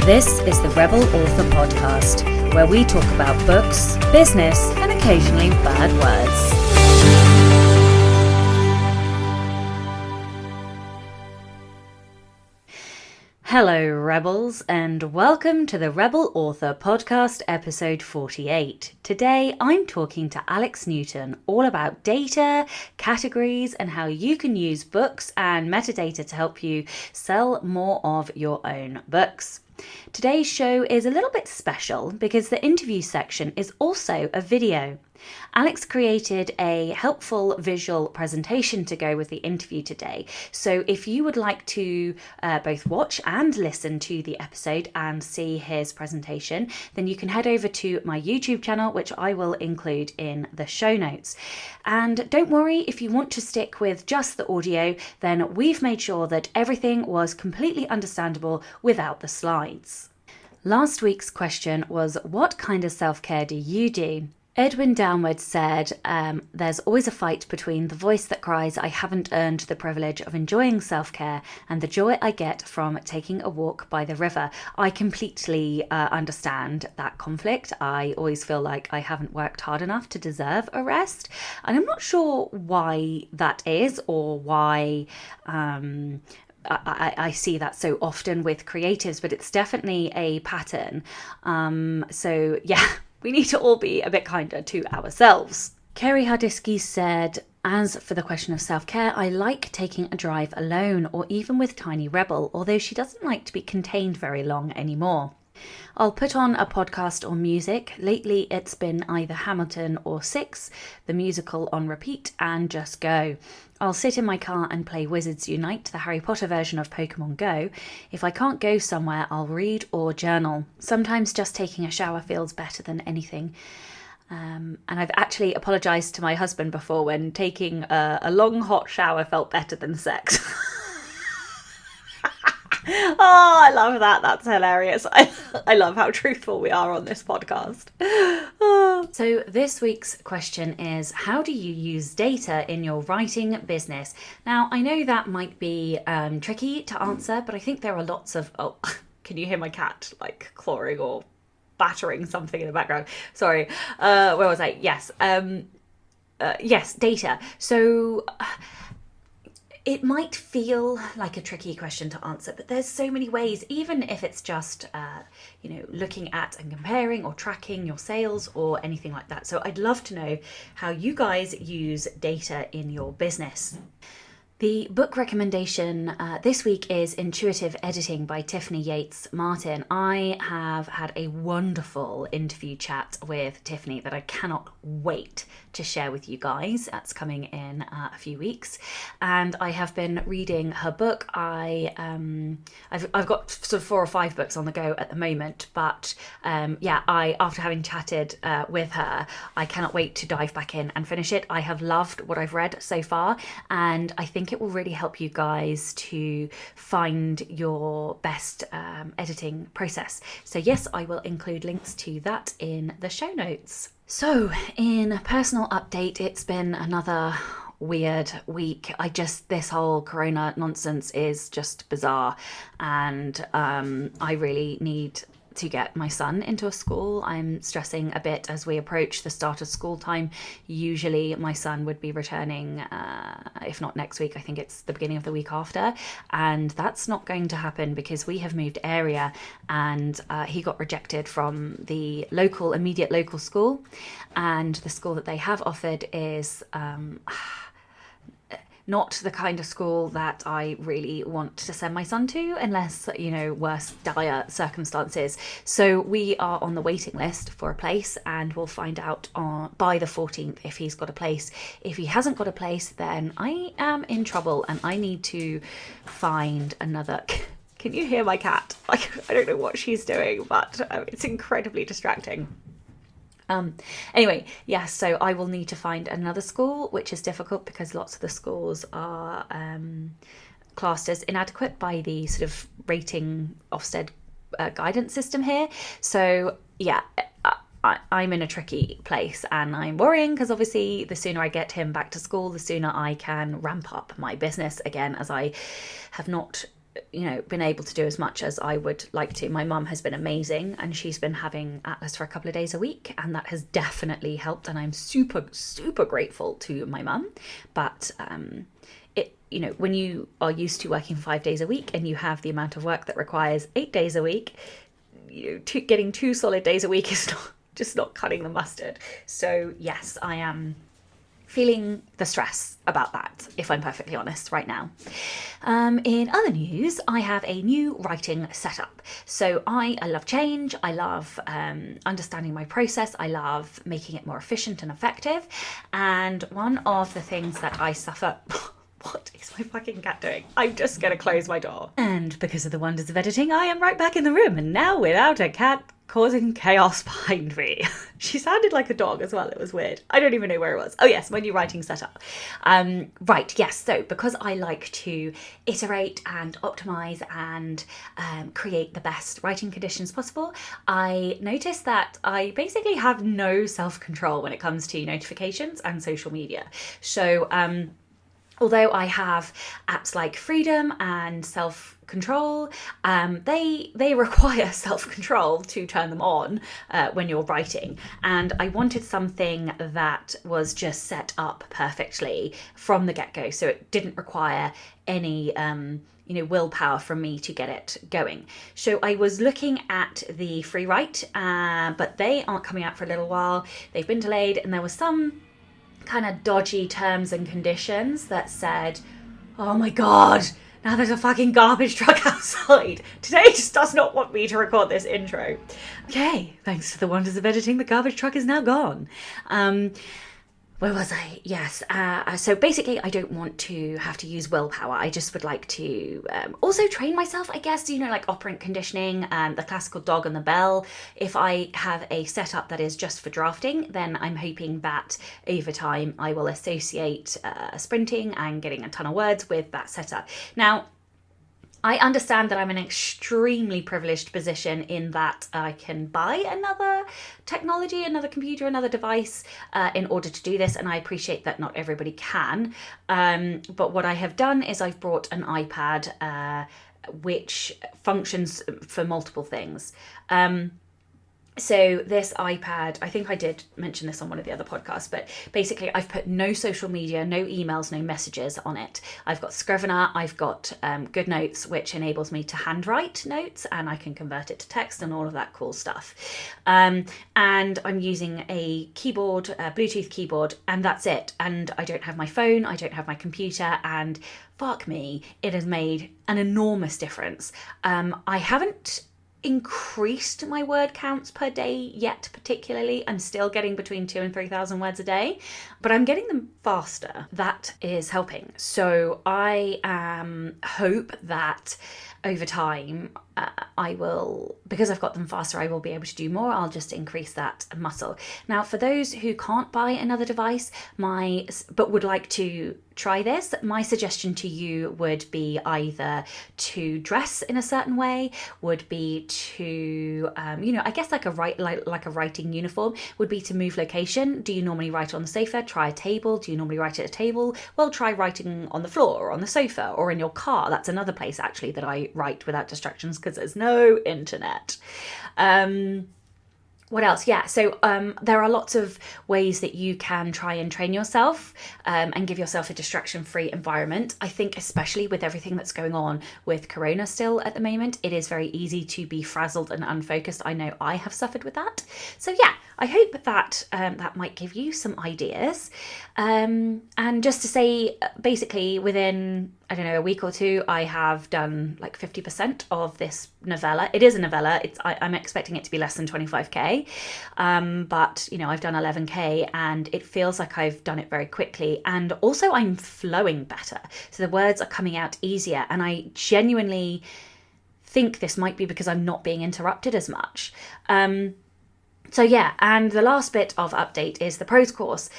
This is the Rebel Author Podcast, where we talk about books, business, and occasionally bad words. Hello, Rebels, and welcome to the Rebel Author Podcast, episode 48. Today, I'm talking to Alex Newton all about data, categories, and how you can use books and metadata to help you sell more of your own books. Today's show is a little bit special because the interview section is also a video. Alex created a helpful visual presentation to go with the interview today. So if you would like to both watch and listen to the episode and see his presentation, then you can head over to my YouTube channel, which I will include in the show notes. And don't worry, if you want to stick with just the audio, then we've made sure that everything was completely understandable without the slides. Last week's question was, what kind of self-care do you do? Edwin Downward said, there's always a fight between the voice that cries, I haven't earned the privilege of enjoying self-care, and the joy I get from taking a walk by the river. I completely understand that conflict. I always feel like I haven't worked hard enough to deserve a rest. And I'm not sure why that is, or why I see that so often with creatives, but it's definitely a pattern. So yeah. We need to all be a bit kinder to ourselves. Kerry Hardisky said, as for the question of self-care, I like taking a drive alone or even with Tiny Rebel, although she doesn't like to be contained very long anymore. I'll put on a podcast or music. Lately it's been either Hamilton or Six, the musical on repeat, and just go. I'll sit in my car and play Wizards Unite, the Harry Potter version of Pokemon Go. If I can't go somewhere, I'll read or journal. Sometimes just taking a shower feels better than anything. And I've actually apologised to my husband before when taking a long hot shower felt better than sex. Oh, I love that. That's hilarious. I love how truthful we are on this podcast. So this week's question is, how do you use data in your writing business? Now, I know that might be tricky to answer, but I think there are lots of... Oh, can you hear my cat like clawing or battering something in the background? Sorry. Where was I? Yes. Yes, data. So... It might feel like a tricky question to answer, but there's so many ways, even if it's just, looking at and comparing or tracking your sales or anything like that. So I'd love to know how you guys use data in your business. The book recommendation this week is Intuitive Editing by Tiffany Yates Martin. I have had a wonderful interview chat with Tiffany that I cannot wait to share with you guys. That's coming in a few weeks, and I have been reading her book. I've got sort of 4 or 5 books on the go at the moment, but after having chatted with her, I cannot wait to dive back in and finish it. I have loved what I've read so far, and I think it will really help you guys to find your best editing process. So yes, I will include links to that in the show notes. So in personal update, it's been another weird week. This whole corona nonsense is just bizarre, and I really need to get my son into a school. I'm stressing a bit as we approach the start of school time. Usually my son would be returning, if not next week, I think it's the beginning of the week after, and that's not going to happen because we have moved area, and he got rejected from the immediate local school, and the school that they have offered is not the kind of school that I really want to send my son to unless, worse dire circumstances. So we are on the waiting list for a place, and we'll find out by the 14th if he's got a place. If he hasn't got a place, then I am in trouble and I need to find another... Can you hear my cat? I don't know what she's doing, but it's incredibly distracting. Anyway, yes, so I will need to find another school, which is difficult because lots of the schools are classed as inadequate by the sort of rating Ofsted guidance system here. So yeah, I'm in a tricky place, and I'm worrying because obviously the sooner I get him back to school, the sooner I can ramp up my business again, as I have not been able to do as much as I would like to. My mum has been amazing, and she's been having Atlas for a couple of days a week, and that has definitely helped, and I'm super, super grateful to my mum. But when you are used to working 5 days a week and you have the amount of work that requires 8 days a week, getting 2 solid days a week is not cutting the mustard. So yes, I am feeling the stress about that, if I'm perfectly honest, right now. In other news, I have a new writing setup. So I love change. I love understanding my process. I love making it more efficient and effective. And one of the things that I suffer... What is my fucking cat doing? I'm just going to close my door. And because of the wonders of editing, I am right back in the room, and now without a cat causing chaos behind me. She sounded like a dog as well. It was weird. I don't even know where it was. Oh yes, my new writing setup. Right, yes. So because I like to iterate and optimize and create the best writing conditions possible, I noticed that I basically have no self-control when it comes to notifications and social media. So although I have apps like Freedom and Self-Control, they require self-control to turn them on when you're writing. And I wanted something that was just set up perfectly from the get-go, so it didn't require any willpower from me to get it going. So I was looking at the free write, but they aren't coming out for a little while. They've been delayed, and there was some kind of dodgy terms and conditions that said, oh my god, now there's a fucking garbage truck outside. Today just does not want me to record this intro. Okay, thanks to the wonders of editing, the garbage truck is now gone. Where was I? Yes. So basically, I don't want to have to use willpower. I just would like to also train myself, I guess, like operant conditioning, the classical dog and the bell. If I have a setup that is just for drafting, then I'm hoping that over time I will associate sprinting and getting a ton of words with that setup. Now, I understand that I'm in an extremely privileged position in that I can buy another technology, another computer, another device in order to do this, and I appreciate that not everybody can. But what I have done is I've brought an iPad which functions for multiple things. So this iPad, I think I did mention this on one of the other podcasts, but basically I've put no social media, no emails, no messages on it. I've got Scrivener, I've got Good Notes, which enables me to handwrite notes, and I can convert it to text and all of that cool stuff. And I'm using a keyboard, a Bluetooth keyboard, and that's it. And I don't have my phone, I don't have my computer, and fuck me, it has made an enormous difference. I haven't increased my word counts per day yet, particularly. I'm still getting between 2,000 and 3,000 words a day, but I'm getting them faster. That is helping. So I hope that over time I will, because I've got them faster, I will be able to do more. I'll just increase that muscle. Now, for those who can't buy another device, but would like to try this, my suggestion to you would be either to dress in a certain way, would be to, I guess like a writing uniform, would be to move location. Do you normally write on the sofa? Try a table. Do you normally write at a table? Well, try writing on the floor or on the sofa or in your car. That's another place actually that I write without distractions because there's no internet. What else? Yeah, so there are lots of ways that you can try and train yourself and give yourself a distraction-free environment. I think especially with everything that's going on with Corona still at the moment, it is very easy to be frazzled and unfocused. I know I have suffered with that. So yeah, I hope that that might give you some ideas. And just to say, basically within, I don't know, a week or two, I have done like 50% of this novella. It is a novella. I'm expecting it to be less than 25k. But I've done 11k and it feels like I've done it very quickly. And also I'm flowing better. So the words are coming out easier. And I genuinely think this might be because I'm not being interrupted as much. So yeah, and the last bit of update is the prose course.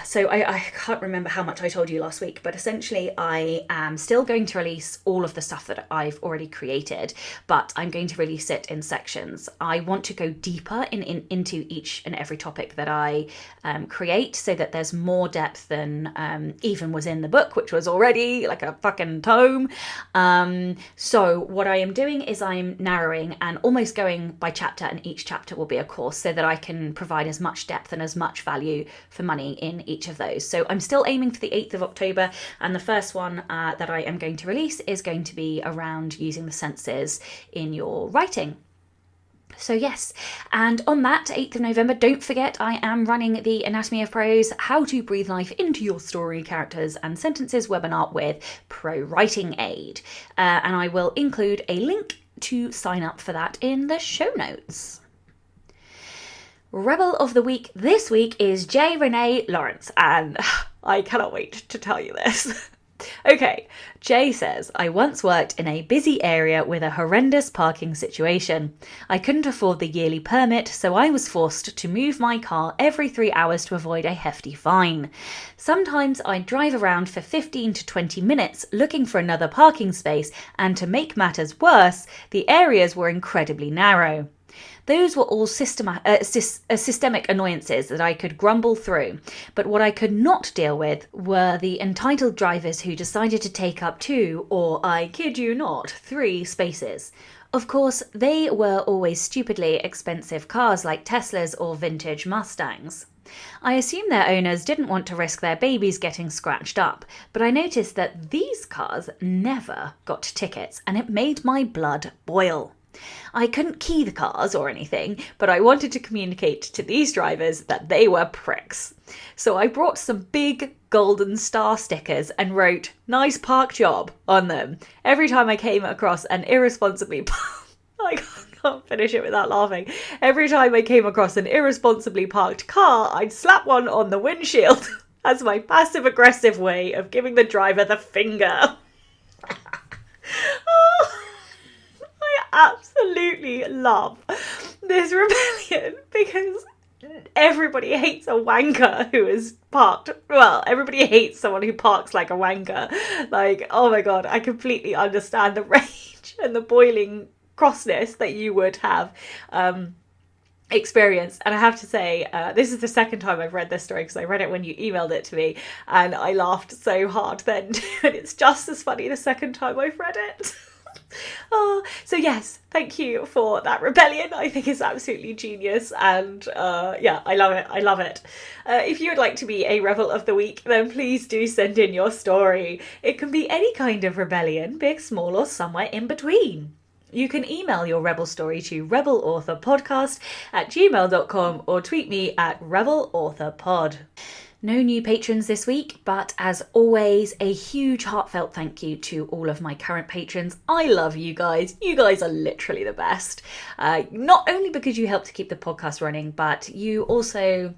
So I can't remember how much I told you last week, but essentially I am still going to release all of the stuff that I've already created, but I'm going to release it in sections. I want to go deeper into each and every topic that I create, so that there's more depth than even was in the book, which was already like a fucking tome. So what I am doing is I'm narrowing and almost going by chapter, and each chapter will be a course, so that I can provide as much depth and as much value for money in each of those. So I'm still aiming for the 8th of October, and the first one that I am going to release is going to be around using the senses in your writing. So yes, and on that 8th of November, don't forget I am running the Anatomy of Prose, How to Breathe Life into Your Story, Characters and Sentences webinar with Pro Writing Aid. And I will include a link to sign up for that in the show notes. Rebel of the Week this week is J. Renee Lawrence, and I cannot wait to tell you this. Okay, Jay says, I once worked in a busy area with a horrendous parking situation. I couldn't afford the yearly permit, so I was forced to move my car every 3 hours to avoid a hefty fine. Sometimes I'd drive around for 15 to 20 minutes looking for another parking space, and to make matters worse, the areas were incredibly narrow. Those were all systemic annoyances that I could grumble through, but what I could not deal with were the entitled drivers who decided to take up 2, or I kid you not, 3 spaces. Of course, they were always stupidly expensive cars like Teslas or vintage Mustangs. I assume their owners didn't want to risk their babies getting scratched up, but I noticed that these cars never got tickets, and it made my blood boil. I couldn't key the cars or anything, but I wanted to communicate to these drivers that they were pricks. So I brought some big golden star stickers and wrote, "Nice park job," on them. Every time I came across an irresponsibly... I can't finish it without laughing. Every time I came across an irresponsibly parked car, I'd slap one on the windshield as my passive-aggressive way of giving the driver the finger. Absolutely love this rebellion because everybody hates a wanker who is parked. Well, everybody hates someone who parks like a wanker. Like, oh my god, I completely understand the rage and the boiling crossness that you would have experienced. And I have to say, this is the second time I've read this story, because I read it when you emailed it to me and I laughed so hard then too, and it's just as funny the second time I've read it. So yes, thank you for that rebellion. I think it's absolutely genius, and yeah, I love it. If you would like to be a Rebel of the Week, then please do send in your story. It can be any kind of rebellion, big, small, or somewhere in between. You can email your Rebel story to rebelauthorpodcast@gmail.com or tweet me at rebelauthorpod. No new patrons this week, but as always, a huge heartfelt thank you to all of my current patrons. I love you guys. You guys are literally the best. Not only because you help to keep the podcast running, but you also,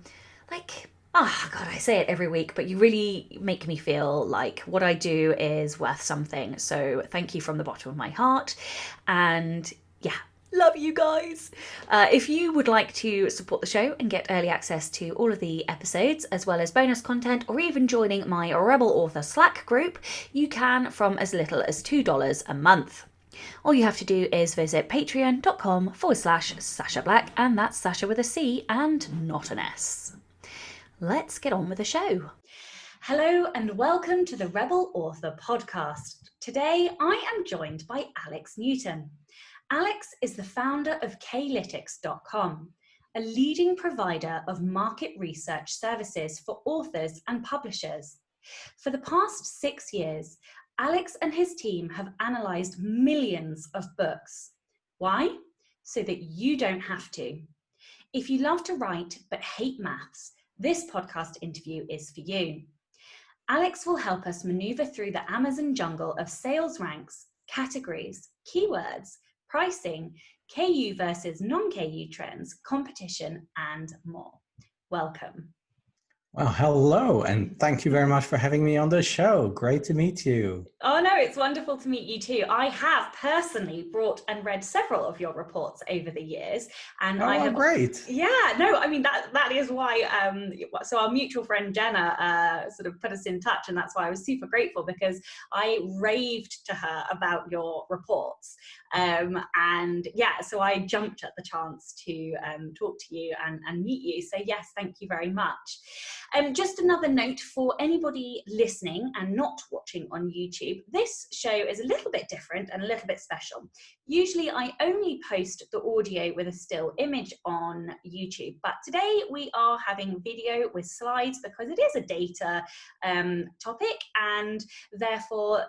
like, oh god, I say it every week, but you really make me feel like what I do is worth something. So thank you from the bottom of my heart. And yeah, love you guys. If you would like to support the show and get early access to all of the episodes, as well as bonus content, or even joining my Rebel Author Slack group, you can from as little as $2 a month. All you have to do is visit patreon.com/Sasha Black, and that's Sasha with a C and not an S. Let's get on with the show. Hello and welcome to the Rebel Author Podcast. Today I am joined by Alex Newton. Alex is the founder of Klytics.com, a leading provider of market research services for authors and publishers. For the past 6 years, Alex and his team have analysed millions of books. Why? So that you don't have to. If you love to write but hate maths, this podcast interview is for you. Alex will help us manoeuvre through the Amazon jungle of sales ranks, categories, keywords, pricing, KU versus non-KU trends, competition, and more. Welcome. Well, hello, and thank you very much for having me on the show. Great to meet you. Oh no, it's wonderful to meet you too. I have personally brought and read several of your reports over the years, and Oh, I well, have. great. Yeah, no, I mean that is why. So our mutual friend Jenna sort of put us in touch, and that's why I was super grateful because I raved to her about your reports, and yeah, so I jumped at the chance to talk to you and meet you. So yes, thank you very much. Just another note for anybody listening and not watching on YouTube, this show is a little bit different and a little bit special. Usually I only post the audio with a still image on YouTube, but today we are having video with slides because it is a data topic, and therefore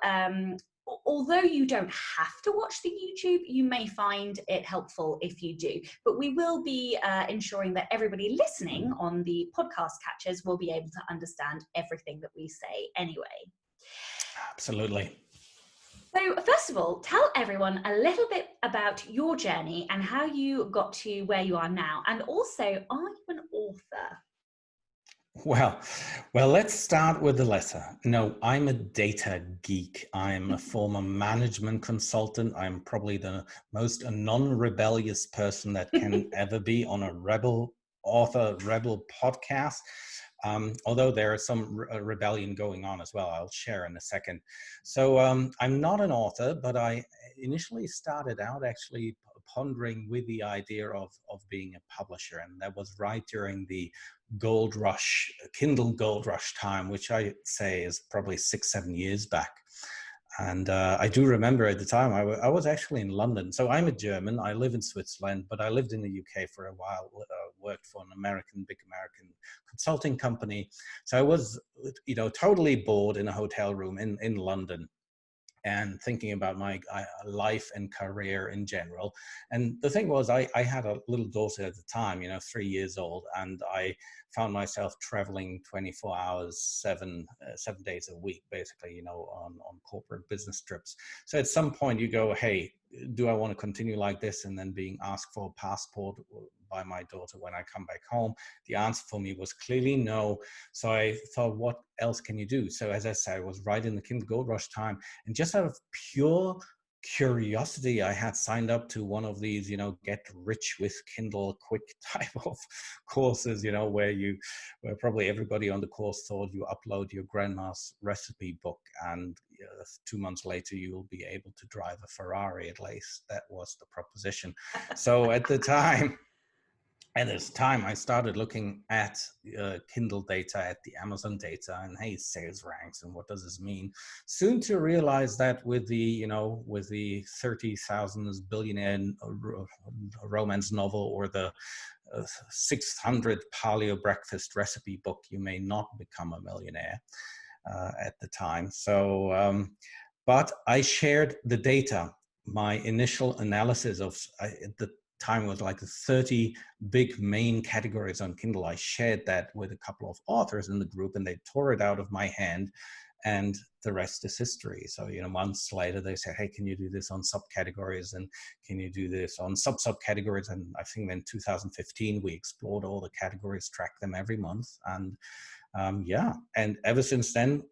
although you don't have to watch the YouTube, you may find it helpful if you do. But we will be ensuring that everybody listening on the podcast catchers will be able to understand everything that we say anyway. Absolutely. So first of all, tell everyone a little bit about your journey and how you got to where you are now. And also, are you an author? Well, well, let's start with the letter. No, I'm a data geek. I'm a former management consultant. I'm probably the most non-rebellious person that can ever be on a rebel author, rebel podcast. Although there is some rebellion going on as well, I'll share in a second. So I'm not an author, but I initially started out actually pondering with the idea of being a publisher. And that was right during the gold rush, Kindle gold rush time, which I say is probably 6, 7 years back. And I do remember at the time I was actually in London. So I'm a German. I live in Switzerland, but I lived in the UK for a while. Worked for an big American consulting company. So I was, totally bored in a hotel room in London, and thinking about my life and career in general. And the thing was, I had a little daughter at the time, 3 years old, and I found myself traveling 24 hours, 7 days a week, basically, on corporate business trips. So at some point you go, hey, do I want to continue like this? And then being asked for a passport by my daughter when I come back home, the answer for me was clearly no. So I thought, what else can you do? So as I said, I was right in the Kindle Gold Rush time, and just out of pure curiosity, I had signed up to one of these, get rich with Kindle quick type of courses, where probably everybody on the course thought you upload your grandma's recipe book, and 2 months later you will be able to drive a Ferrari. At least that was the proposition. So at this time, I started looking at Kindle data, at the Amazon data, and hey, sales ranks, and what does this mean? Soon to realize that with the 30,000 billionaire romance novel, or the 600 paleo breakfast recipe book, you may not become a millionaire at the time. So, but I shared the data. My initial analysis of the time was like 30 big main categories on Kindle. I shared that with a couple of authors in the group, and they tore it out of my hand, and the rest is history. So, months later they said, hey, can you do this on subcategories, and can you do this on subcategories? And I think in 2015 we explored all the categories, tracked them every month, and and ever since then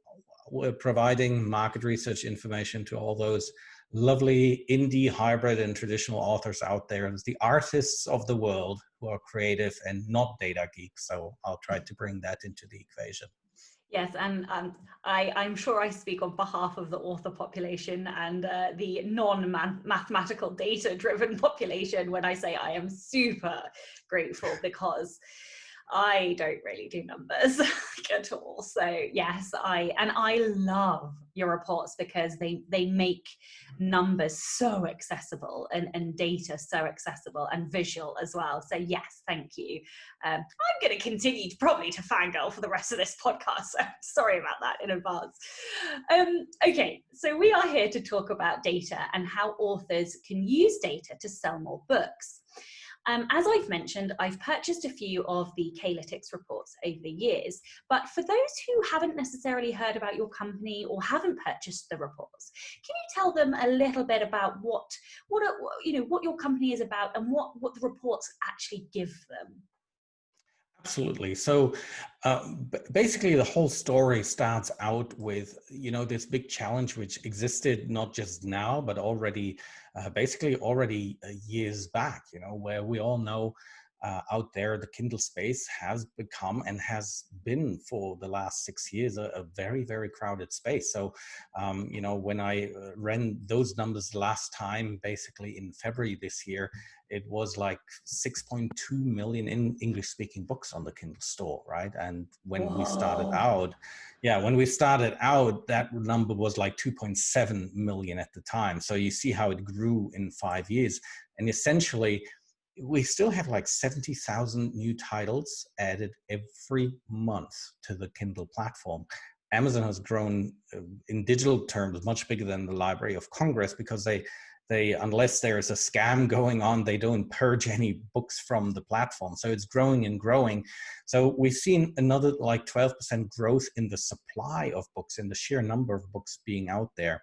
we're providing market research information to all those lovely indie, hybrid, and traditional authors out there, as the artists of the world who are creative and not data geeks. So I'll try to bring that into the equation. Yes, and I'm sure I speak on behalf of the author population and the non-mathematical data-driven population when I say I am super grateful, because I don't really do numbers at all. So yes, I love your reports because they make numbers so accessible, and data so accessible and visual as well. So yes, thank you. I'm going to continue probably to fangirl for the rest of this podcast. So sorry about that in advance. Okay, so we are here to talk about data and how authors can use data to sell more books. As I've mentioned, I've purchased a few of the K-Lytics reports over the years, but for those who haven't necessarily heard about your company or haven't purchased the reports, can you tell them a little bit about what your company is about and what the reports actually give them? Absolutely. So basically, the whole story starts out with, this big challenge which existed not just now, but already, already years back, where we all know out there the Kindle space has become and has been for the last 6 years a very, very crowded space. So, when I ran those numbers last time, basically in February this year, it was like 6.2 million in English speaking books on the Kindle store, right? And when we started Whoa. out, that number was like 2.7 million at the time. So you see how it grew in 5 years. And essentially, we still have like 70,000 new titles added every month to the Kindle platform. Amazon has grown in digital terms much bigger than the Library of Congress, because they unless there's a scam going on, they don't purge any books from the platform. So it's growing and growing. So we've seen another like 12% growth in the supply of books, in the sheer number of books being out there.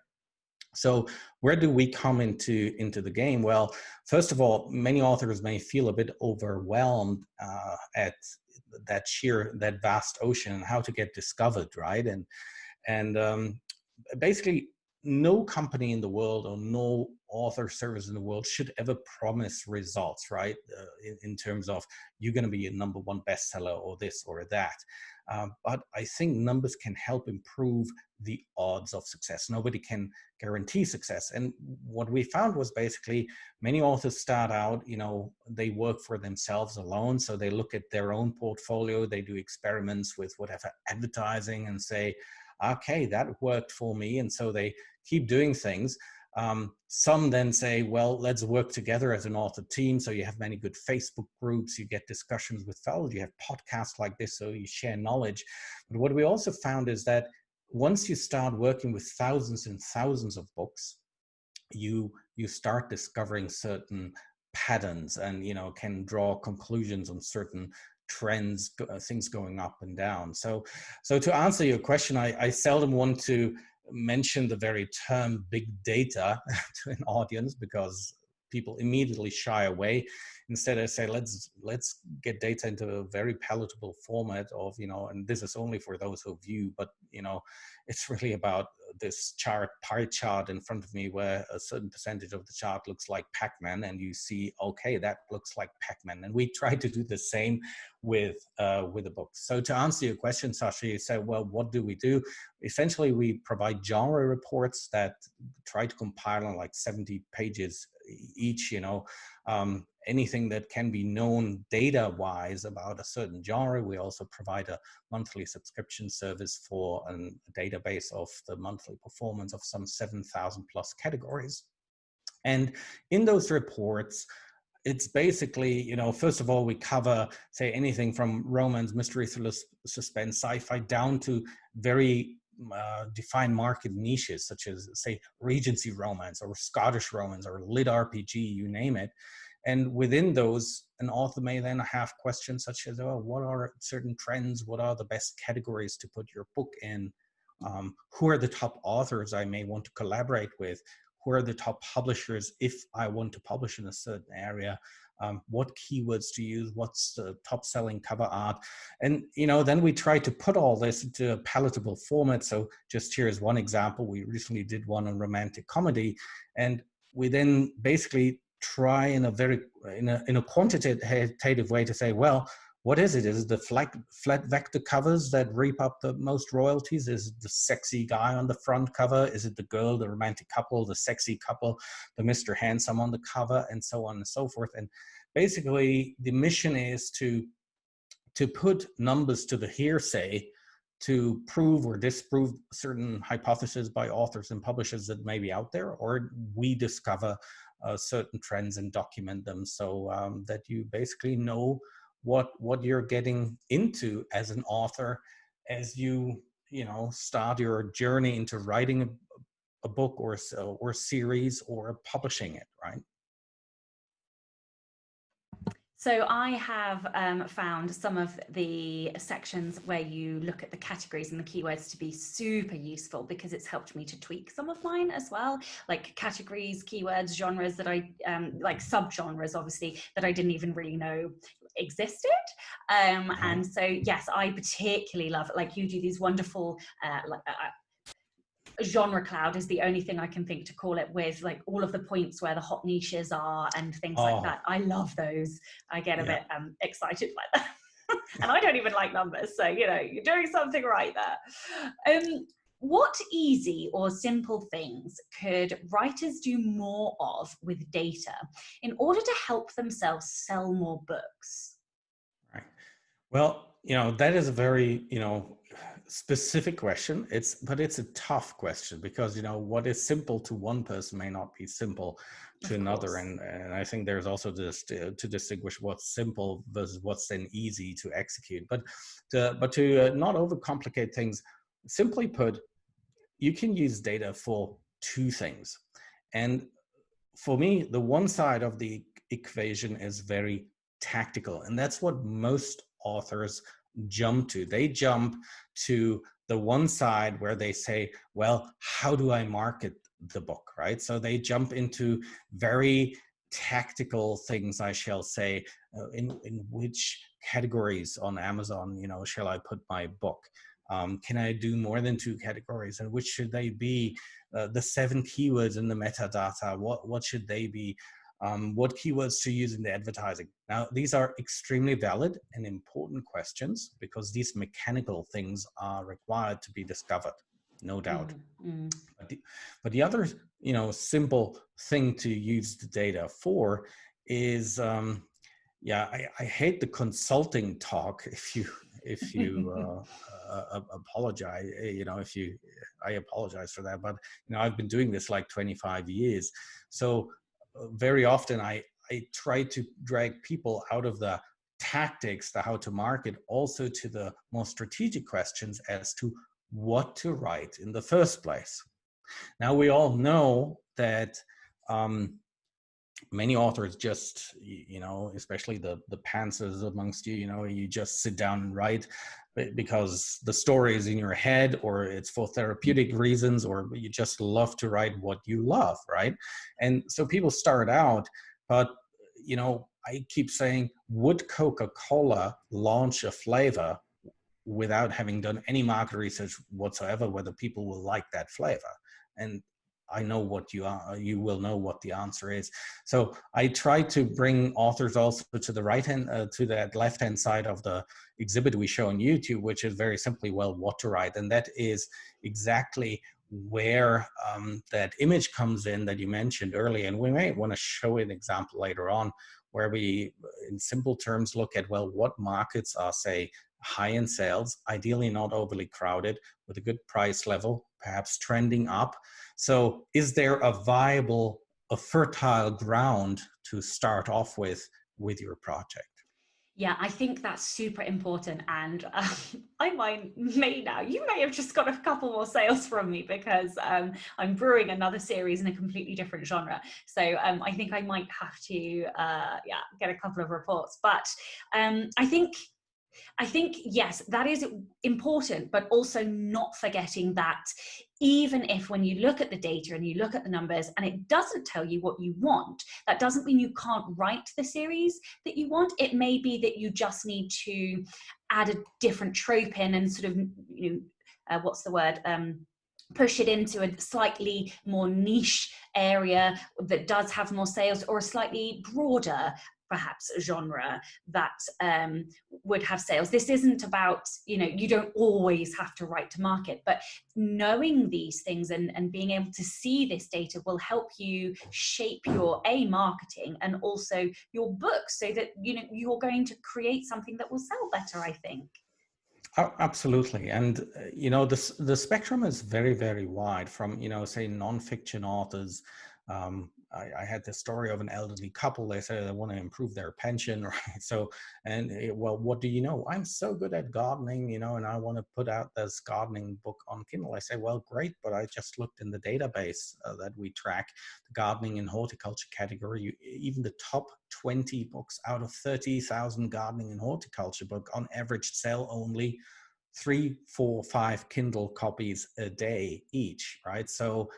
So where do we come into the game? Well, first of all, many authors may feel a bit overwhelmed at that vast ocean and how to get discovered, right? And basically, no company in the world or no author service in the world should ever promise results, right? In terms of you're going to be a number one bestseller or this or that. But I think numbers can help improve the odds of success. Nobody can guarantee success. And what we found was basically many authors start out, they work for themselves alone. So they look at their own portfolio, they do experiments with whatever advertising and say, okay, that worked for me. And so they keep doing things. Some then say, well, let's work together as an author team. So you have many good Facebook groups, you get discussions with fellows, you have podcasts like this, so you share knowledge. But what we also found is that once you start working with thousands and thousands of books, you start discovering certain patterns and, can draw conclusions on certain trends, things going up and down. So to answer your question, I seldom want to mention the very term big data to an audience, because people immediately shy away. Instead, I say, let's get data into a very palatable format of, and this is only for those who view, but, it's really about this pie chart in front of me, where a certain percentage of the chart looks like Pac-Man, and you see, okay, that looks like Pac-Man. And we try to do the same with a book. So to answer your question, Sasha, you said, well, what do we do? Essentially, we provide genre reports that try to compile on like 70 pages each, anything that can be known data-wise about a certain genre. We also provide a monthly subscription service for a database of the monthly performance of some 7,000 plus categories. And in those reports, it's basically, first of all, we cover, say, anything from romance, mystery, thriller, suspense, sci-fi, down to very defined market niches, such as, say, Regency romance or Scottish romance or lit RPG, you name it. And within those, an author may then have questions such as, oh, what are certain trends? What are the best categories to put your book in? Who are the top authors I may want to collaborate with? Who are the top publishers if I want to publish in a certain area? What keywords to use? What's the top selling cover art? And, then we try to put all this into a palatable format. So just here's one example. We recently did one on romantic comedy, and we then basically try in a quantitative way to say, well, what is it? Is it the flat vector covers that reap up the most royalties? Is it the sexy guy on the front cover? Is it the girl, the romantic couple, the sexy couple, the Mr. Handsome on the cover, and so on and so forth? And basically, the mission is to put numbers to the hearsay to prove or disprove certain hypotheses by authors and publishers that may be out there, or we discover certain trends and document them, so that you basically know what you're getting into as an author as you start your journey into writing a book or series or publishing it, right? So I have found some of the sections where you look at the categories and the keywords to be super useful, because it's helped me to tweak some of mine as well, like categories, keywords, genres that I like, subgenres obviously, that I didn't even really know existed. And so, yes, I particularly love it. Like, you do these wonderful, genre cloud is the only thing I can think to call it, with like all of the points where the hot niches are and things like that. I love those. I get a bit excited by that. And I don't even like numbers, so you know, you're doing something right there. What easy or simple things could writers do more of with data in order to help themselves sell more books? Right. Well, that is a very, specific question. But it's a tough question because, what is simple to one person may not be simple to another. And I think there's also this to distinguish what's simple versus what's then easy to execute. But to not overcomplicate things, simply put, you can use data for two things. And for me, the one side of the equation is very tactical, and that's what most authors jump to. They jump to the one side where they say, well, how do I market the book, right? So they jump into very tactical things, I shall say, in which categories on Amazon, shall I put my book? Can I do more than two categories, and which should they be? The 7 keywords in the metadata, what should they be? What keywords to use in the advertising? Now, these are extremely valid and important questions because these mechanical things are required to be discovered, no doubt. But the other, simple thing to use the data for is, I hate the consulting talk. If you apologize, I apologize for that. But I've been doing this like 25 years, so very often I try to drag people out of the tactics, the how to market, also to the more strategic questions as to what to write in the first place. Now, we all know that many authors just, especially the pantsers amongst you, you just sit down and write because the story is in your head, or it's for therapeutic reasons, or you just love to write what you love, right? And so people start out, but, I keep saying, would Coca-Cola launch a flavor without having done any market research whatsoever, whether people will like that flavor? And I know what you will know what the answer is. So I try to bring authors also to the right hand, to that left hand side of the exhibit we show on YouTube, which is very simply, well, what to write. And that is exactly where that image comes in that you mentioned earlier. And we may want to show an example later on where we, in simple terms, look at, well, what markets are, say, high in sales, ideally not overly crowded, with a good price level, perhaps trending up. So is there a fertile ground to start off with your project? Yeah, I think that's super important. And you may have just got a couple more sales from me because I'm brewing another series in a completely different genre. So I think I might have to get a couple of reports. But I think, yes, that is important, but also not forgetting that even if when you look at the data and you look at the numbers and it doesn't tell you what you want, that doesn't mean you can't write the series that you want. It may be that you just need to add a different trope in and sort of, push it into a slightly more niche area that does have more sales, or a slightly broader perhaps genre that would have sales. This isn't about, you don't always have to write to market, but knowing these things and being able to see this data will help you shape your marketing and also your book, so that you're going to create something that will sell better, I think. Oh, absolutely. And, the spectrum is very, very wide from, say, nonfiction authors. I had this story of an elderly couple. They said they want to improve their pension, right? So, well, what do you know? I'm so good at gardening, and I want to put out this gardening book on Kindle. I say, well, great, but I just looked in the database that we track, the gardening and horticulture category. Even the top 20 books out of 30,000 gardening and horticulture book on average sell only 3, 4, 5 Kindle copies a day each, right? So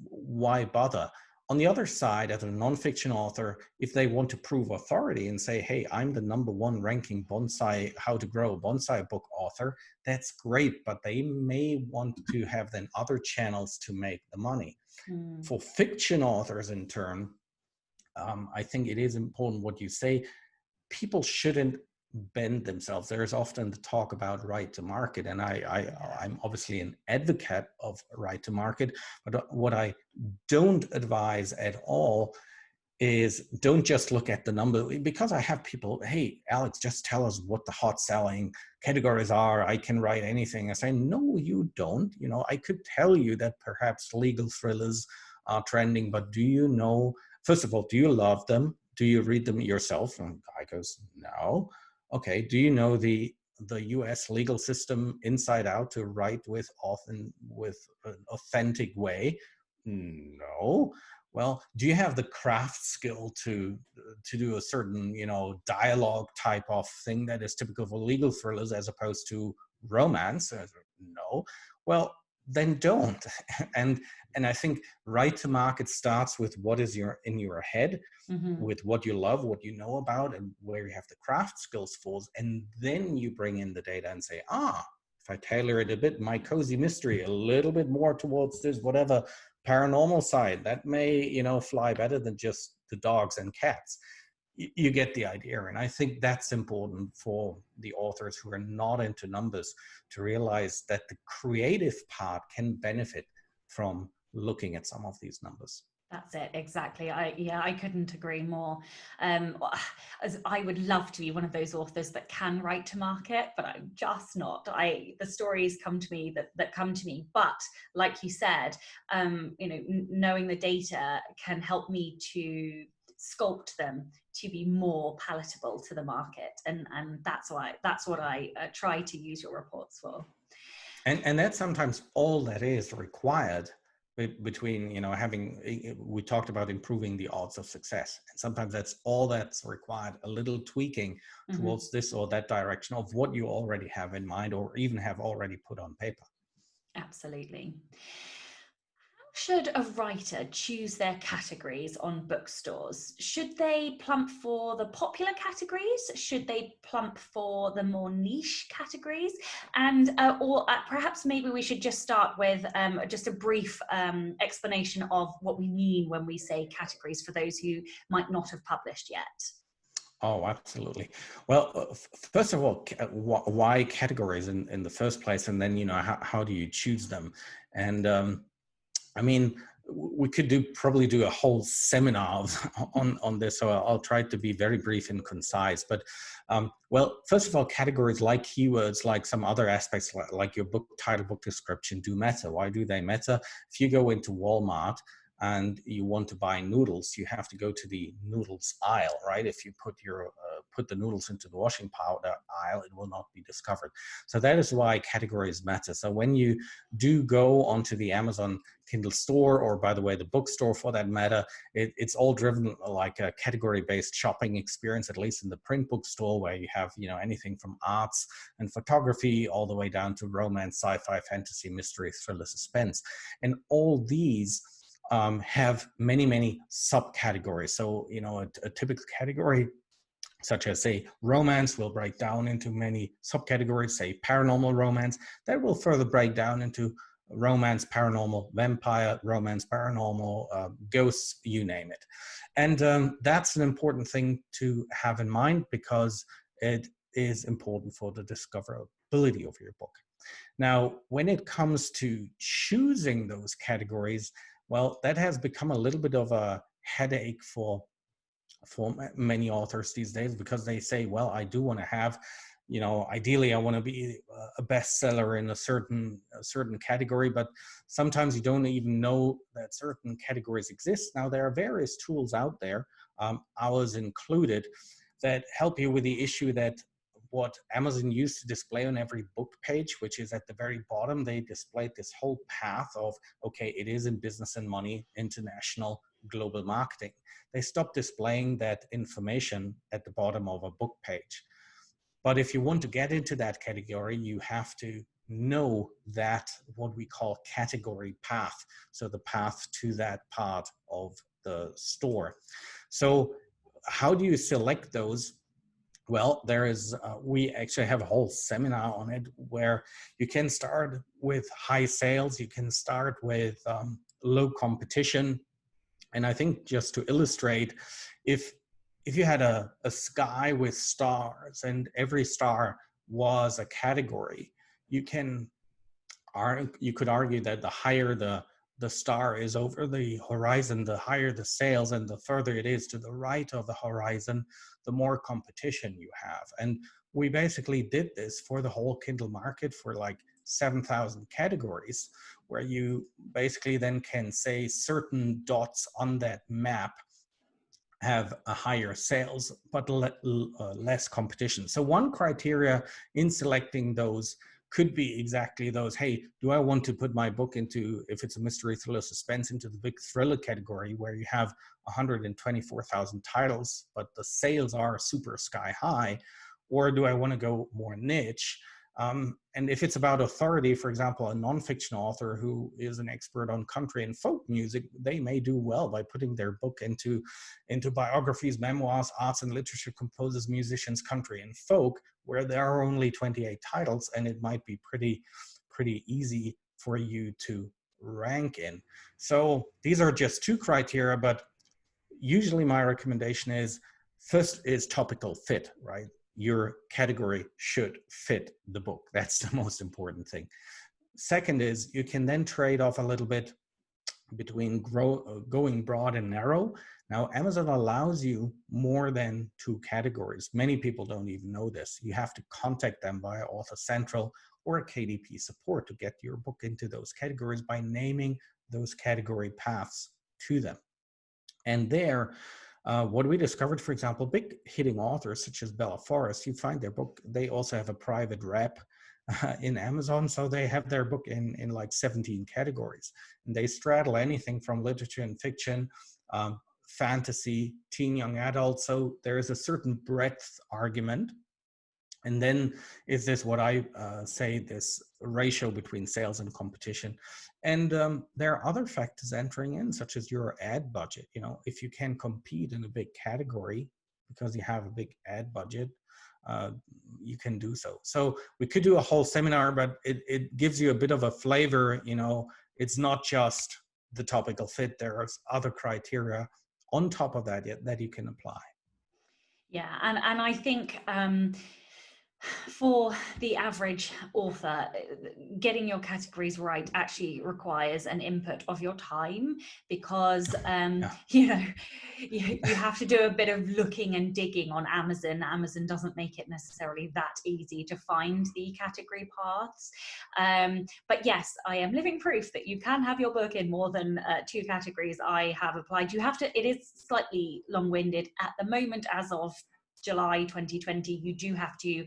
why bother? On the other side, as a nonfiction author, if they want to prove authority and say, hey, I'm the #1 ranking bonsai, how to grow a bonsai book author, that's great, but they may want to have then other channels to make the money. For fiction authors, in turn, I think it is important what you say. People shouldn't bend themselves. There's often the talk about right to market, and I'm obviously an advocate of right to market, but what I don't advise at all is don't just look at the number, because I have people, hey, Alex, just tell us what the hot selling categories are. I can write anything. I say, no, you don't. You know, I could tell you that perhaps legal thrillers are trending, but do you know, first of all, do you love them? Do you read them yourself? And the guy goes, no. Okay. Do you know the US legal system inside out to write with often with an authentic way? No. Well, do you have the craft skill to do a certain, you know, dialogue type of thing that is typical for legal thrillers as opposed to romance? No. Well, then don't. and and I think right to market starts with what is in your head, with what you love, what you know about, and where you have the craft skills for, and then you bring in the data and say, if I tailor it a bit, my cozy mystery a little bit more towards this whatever paranormal side, that may, you know, fly better than just the dogs and cats. You get the idea. And I think that's important for the authors who are not into numbers to realize that the creative part can benefit from looking at some of these numbers. That's it, exactly. I couldn't agree more. As I would love to be one of those authors that can write to market, but I'm just not. The stories come to me that come to me, but like you said, you know, knowing the data can help me to sculpt them to be more palatable to the market, and that's what I try to use your reports for. And that's sometimes all that is required between, you know, we talked about improving the odds of success, and sometimes that's all that's required, a little tweaking towards this or that direction of what you already have in mind or even have already put on paper. Absolutely. Should a writer choose their categories on bookstores? Should they plump for the popular categories? Should they plump for the more niche categories? And or perhaps maybe we should just start with just a brief explanation of what we mean when we say categories for those who might not have published yet. Oh, absolutely. Well, first of all, why categories in the first place? And then, you know, how do you choose them? And I mean, we could probably do a whole seminar on this, so I'll try to be very brief and concise. But well, first of all, categories like keywords, like some other aspects, like your book title, book description, do matter. Why do they matter? If you go into Walmart and you want to buy noodles, you have to go to the noodles aisle, right? If you put the noodles into the washing powder aisle, it will not be discovered. So that is why categories matter. So when you do go onto the Amazon Kindle store, or by the way, the bookstore for that matter, it's all driven like a category-based shopping experience, at least in the print bookstore, where you have, you know, anything from arts and photography all the way down to romance, sci-fi, fantasy, mystery, thriller, suspense. And all these have many subcategories. So, you know, a typical category such as, say, romance will break down into many subcategories. Say paranormal romance, that will further break down into romance, paranormal, vampire, romance, paranormal, ghosts, you name it. And that's an important thing to have in mind, because it is important for the discoverability of your book. Now, when it comes to choosing those categories, well, that has become a little bit of a headache for many authors these days, because they say, well, I do want to have, you know, ideally I want to be a bestseller in a certain category, but sometimes you don't even know that certain categories exist. Now, there are various tools out there, ours included, that help you with the issue that what Amazon used to display on every book page, which is at the very bottom, they displayed this whole path of, okay, it is in business and money, international, global marketing. They stopped displaying that information at the bottom of a book page. But if you want to get into that category, you have to know that what we call category path. So the path to that part of the store. So how do you select those? Well, there is, we actually have a whole seminar on it where you can start with high sales, you can start with low competition. And I think just to illustrate, if you had a sky with stars and every star was a category, you could argue that the higher the star is over the horizon, the higher the sales, and the further it is to the right of the horizon, the more competition you have. And we basically did this for the whole Kindle market for like 7,000 categories, where you basically then can say certain dots on that map have a higher sales, but less competition. So one criteria in selecting those could be exactly those. Hey, do I want to put my book into, if it's a mystery, thriller, suspense, into the big thriller category where you have 124,000 titles, but the sales are super sky high? Or do I want to go more niche? And if it's about authority, for example, a nonfiction author who is an expert on country and folk music, they may do well by putting their book into biographies, memoirs, arts and literature, composers, musicians, country and folk, where there are only 28 titles, and it might be pretty easy for you to rank in. So these are just two criteria, but usually my recommendation is, first is topical fit, right? Your category should fit the book. That's the most important thing. Second is, you can then trade off a little bit between going broad and narrow. Now, Amazon allows you more than 2 categories. Many people don't even know this. You have to contact them via Author Central or KDP support to get your book into those categories by naming those category paths to them. And there, what we discovered, for example, big hitting authors such as Bella Forrest, you find their book, they also have a private rep in Amazon. So they have their book in like 17 categories. And they straddle anything from literature and fiction, fantasy, teen, young adult. So there is a certain breadth argument. And then is this what I say, this ratio between sales and competition. And there are other factors entering in, such as your ad budget. You know, if you can compete in a big category because you have a big ad budget, you can do so. So we could do a whole seminar, but it gives you a bit of a flavor. You know, it's not just the topical fit. There are other criteria on top of that that you can apply. Yeah, and I think for the average author, getting your categories right actually requires an input of your time, because you know, you have to do a bit of looking and digging on Amazon. Amazon doesn't make it necessarily that easy to find the category paths. But yes, I am living proof that you can have your book in more than 2 categories. I have applied. You have to, it is slightly long-winded at the moment. As of July 2020, you do have to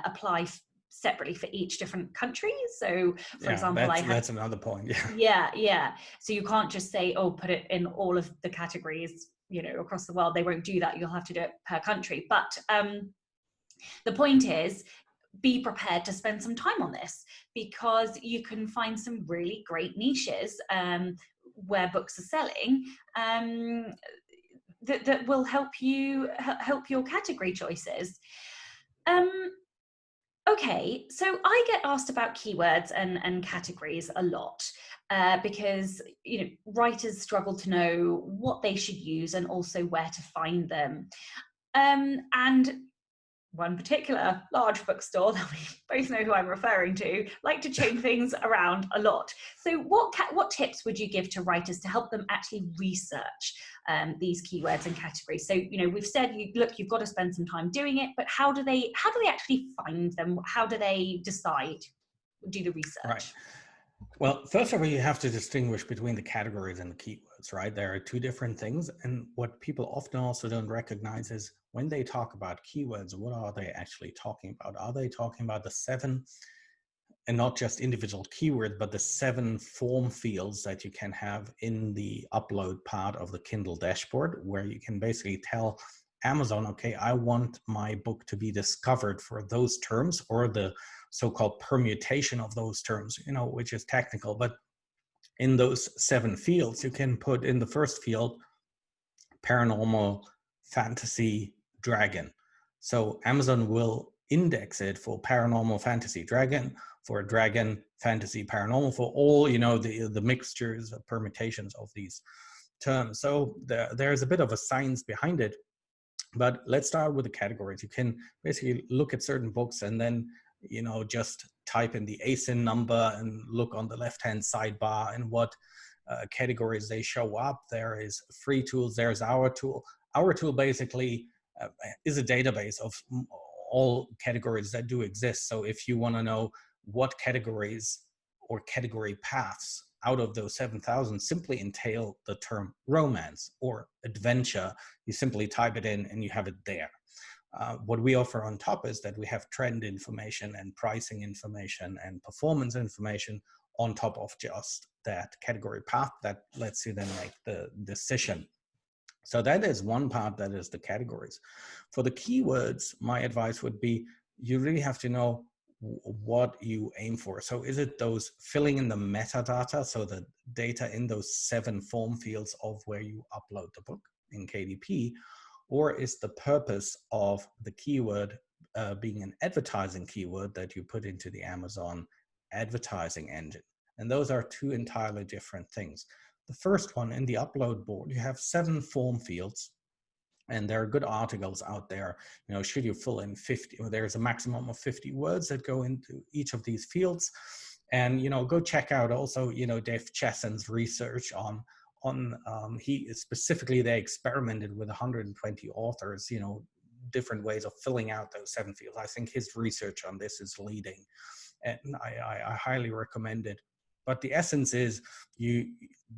apply separately for each different country. So for example, that's another point. Yeah. So you can't just say, oh, put it in all of the categories, you know, across the world. They won't do that. You'll have to do it per country. But the point is, be prepared to spend some time on this, because you can find some really great niches where books are selling that will help your category choices. Okay, so I get asked about keywords and categories a lot because, you know, writers struggle to know what they should use and also where to find them. And one particular large bookstore that we both know who I'm referring to like to change things around a lot. So what tips would you give to writers to help them actually research these keywords and categories? So, you know, we've said, you've got to spend some time doing it, but how do they actually find them? How do they decide, do the research? Right. Well, first of all, you have to distinguish between the categories and the keywords, right? There are 2 different things. And what people often also don't recognize is when they talk about keywords, what are they actually talking about? Are they talking about the 7, and not just individual keywords, but the 7 form fields that you can have in the upload part of the Kindle dashboard, where you can basically tell Amazon, okay, I want my book to be discovered for those terms, or the so-called permutation of those terms, you know, which is technical, but In those 7 fields, you can put in the first field paranormal, fantasy, dragon. So Amazon will index it for paranormal, fantasy, dragon, for dragon, fantasy, paranormal, for all, you know, the mixtures, permutations of these terms. So there's a bit of a science behind it. But let's start with the categories. You can basically look at certain books and then, you know, just type in the ASIN number and look on the left-hand sidebar and what categories they show up. There is free tools. There's our tool. Our tool basically is a database of all categories that do exist. So if you want to know what categories or category paths out of those 7,000 simply entail the term romance or adventure, you simply type it in and you have it there. What we offer on top is that we have trend information and pricing information and performance information on top of just that category path that lets you then make the decision. So that is one part, that is the categories. For the keywords, my advice would be you really have to know what you aim for. So is it those filling in the metadata, so the data in those 7 form fields of where you upload the book in KDP, or is the purpose of the keyword being an advertising keyword that you put into the Amazon advertising engine? And those are 2 entirely different things. The first one, in the upload board, you have 7 form fields. And there are good articles out there. You know, should you fill in 50, or there's a maximum of 50 words that go into each of these fields. And, you know, go check out also, you know, Dave Chessen's research on he specifically, they experimented with 120 authors, you know, different ways of filling out those 7 fields. I think his research on this is leading, and I highly recommend it. But the essence is,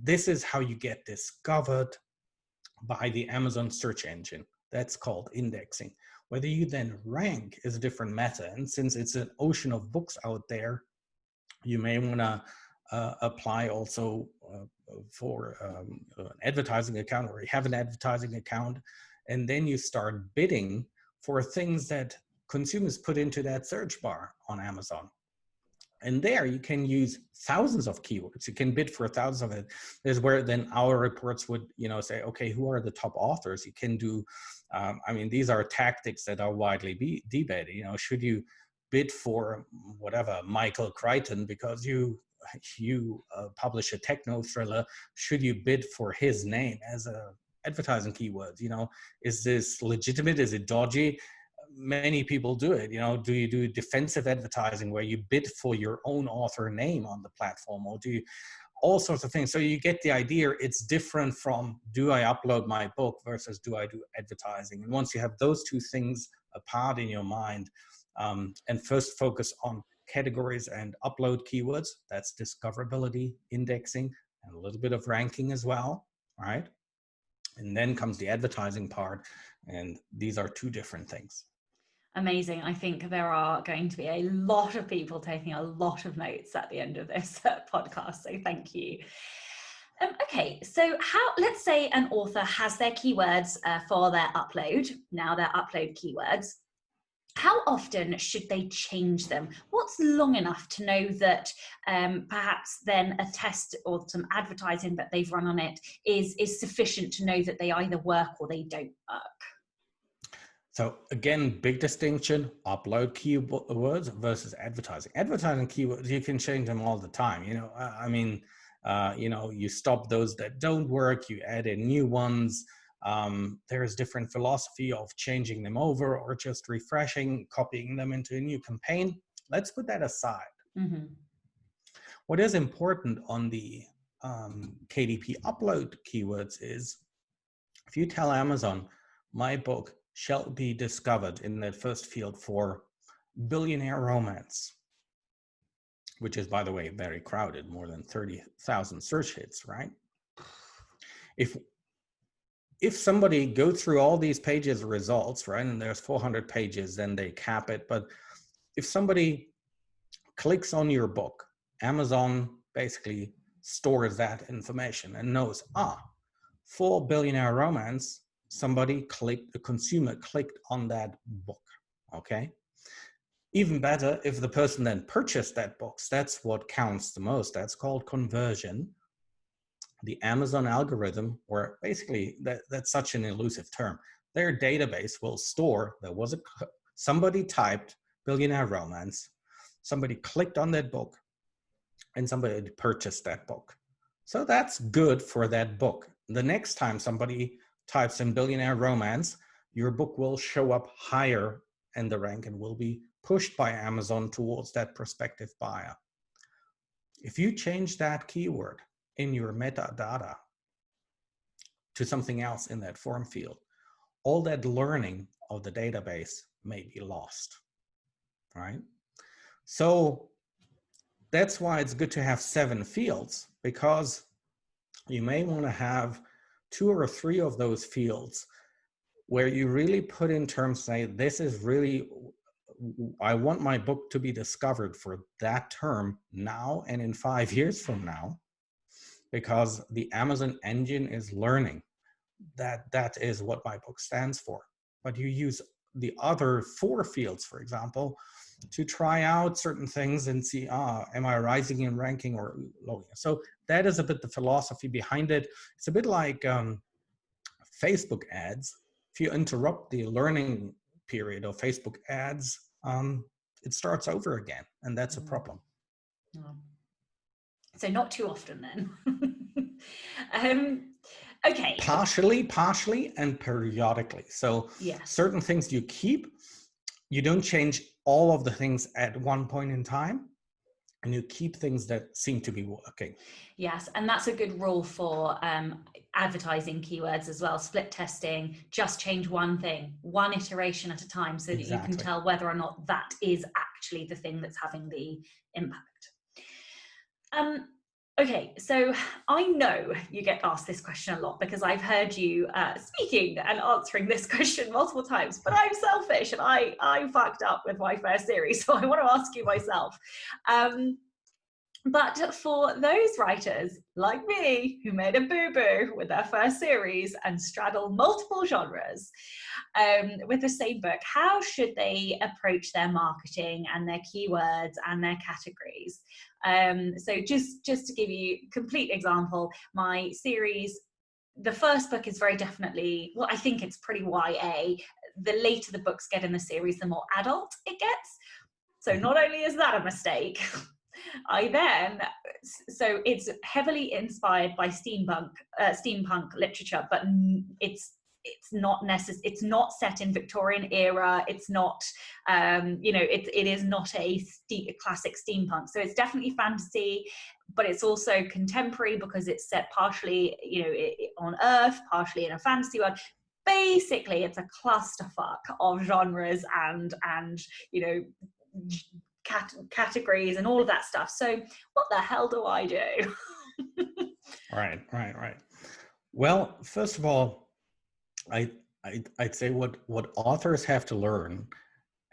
this is how you get discovered by the Amazon search engine. That's called indexing. Whether you then rank is a different matter. And since it's an ocean of books out there, you may want to apply also for an advertising account, or you have an advertising account, and then you start bidding for things that consumers put into that search bar on Amazon. And there you can use thousands of keywords. You can bid for thousands of it. There's where then our reports would, you know, say, okay, who are the top authors? You can do, I mean, these are tactics that are widely debated. You know, should you bid for whatever, Michael Crichton, because you publish a techno thriller? Should you bid for his name as a advertising keyword? You know, is this legitimate? Is it dodgy? Many people do it. You know, do you do defensive advertising where you bid for your own author name on the platform, or do you all sorts of things? So you get the idea. It's different from, do I upload my book versus do I do advertising? And once you have those 2 things apart in your mind, and first focus on categories and upload keywords, that's discoverability, indexing, and a little bit of ranking as well, right? And then comes the advertising part, and these are 2 different things. Amazing. I think there are going to be a lot of people taking a lot of notes at the end of this podcast. So thank you. Okay, so let's say an author has their keywords for their upload, now their upload keywords. How often should they change them? What's long enough to know that perhaps then a test or some advertising that they've run on it is sufficient to know that they either work or they don't work? So again, big distinction, upload keywords versus advertising. Advertising keywords, you can change them all the time. You know, I mean, you know, you stop those that don't work, you add in new ones. There's different philosophy of changing them over or just refreshing, copying them into a new campaign. Let's put that aside. Mm-hmm. What is important on the KDP upload keywords is, if you tell Amazon, my book shall be discovered in that first field for billionaire romance, which is, by the way, very crowded, more than 30,000 search hits, right? If somebody go through all these pages of results, right, and there's 400 pages, then they cap it. But if somebody clicks on your book, Amazon basically stores that information and knows, for billionaire romance, the consumer clicked on that book, okay? Even better, if the person then purchased that book, that's what counts the most. That's called conversion, the Amazon algorithm, or basically that's such an elusive term, their database will store somebody typed billionaire romance, somebody clicked on that book, and somebody purchased that book. So that's good for that book. The next time somebody types in billionaire romance, your book will show up higher in the rank and will be pushed by Amazon towards that prospective buyer. If you change that keyword in your metadata to something else in that form field, all that learning of the database may be lost, right? So that's why it's good to have 7 fields, because you may want to have 2 or 3 of those fields where you really put in terms, say, this is really, I want my book to be discovered for that term now and in 5 years from now, because the Amazon engine is learning that that is what my book stands for. But you use the other 4 fields, for example, to try out certain things and see, am I rising in ranking or low? So that is a bit the philosophy behind it. It's a bit like Facebook ads. If you interrupt the learning period of Facebook ads, it starts over again, and that's a problem. So not too often then. Okay. Partially, and periodically. So certain things you keep, you don't change all of the things at one point in time, and you keep things that seem to be working. Yes, and that's a good rule for advertising keywords as well. Split testing, just change one thing, one iteration at a time, so that you can tell whether or not that is actually the thing that's having the impact. Okay, so I know you get asked this question a lot because I've heard you speaking and answering this question multiple times, but I'm selfish and I fucked up with my first series, so I want to ask you myself. But for those writers like me who made a boo-boo with their first series and straddle multiple genres with the same book, how should they approach their marketing and their keywords and their categories? So just to give you a complete example, my series, the first book is very definitely, well, I think it's pretty YA. The later the books get in the series, the more adult it gets. So not only is that a mistake, so it's heavily inspired by steampunk literature, but it's not it's not set in Victorian era. It's not, it is not a classic steampunk. So it's definitely fantasy, but it's also contemporary because it's set partially, on Earth, partially in a fantasy world. Basically, it's a clusterfuck of genres and categories and all of that stuff. So what the hell do I do? Right. Well, first of all, I'd say what authors have to learn,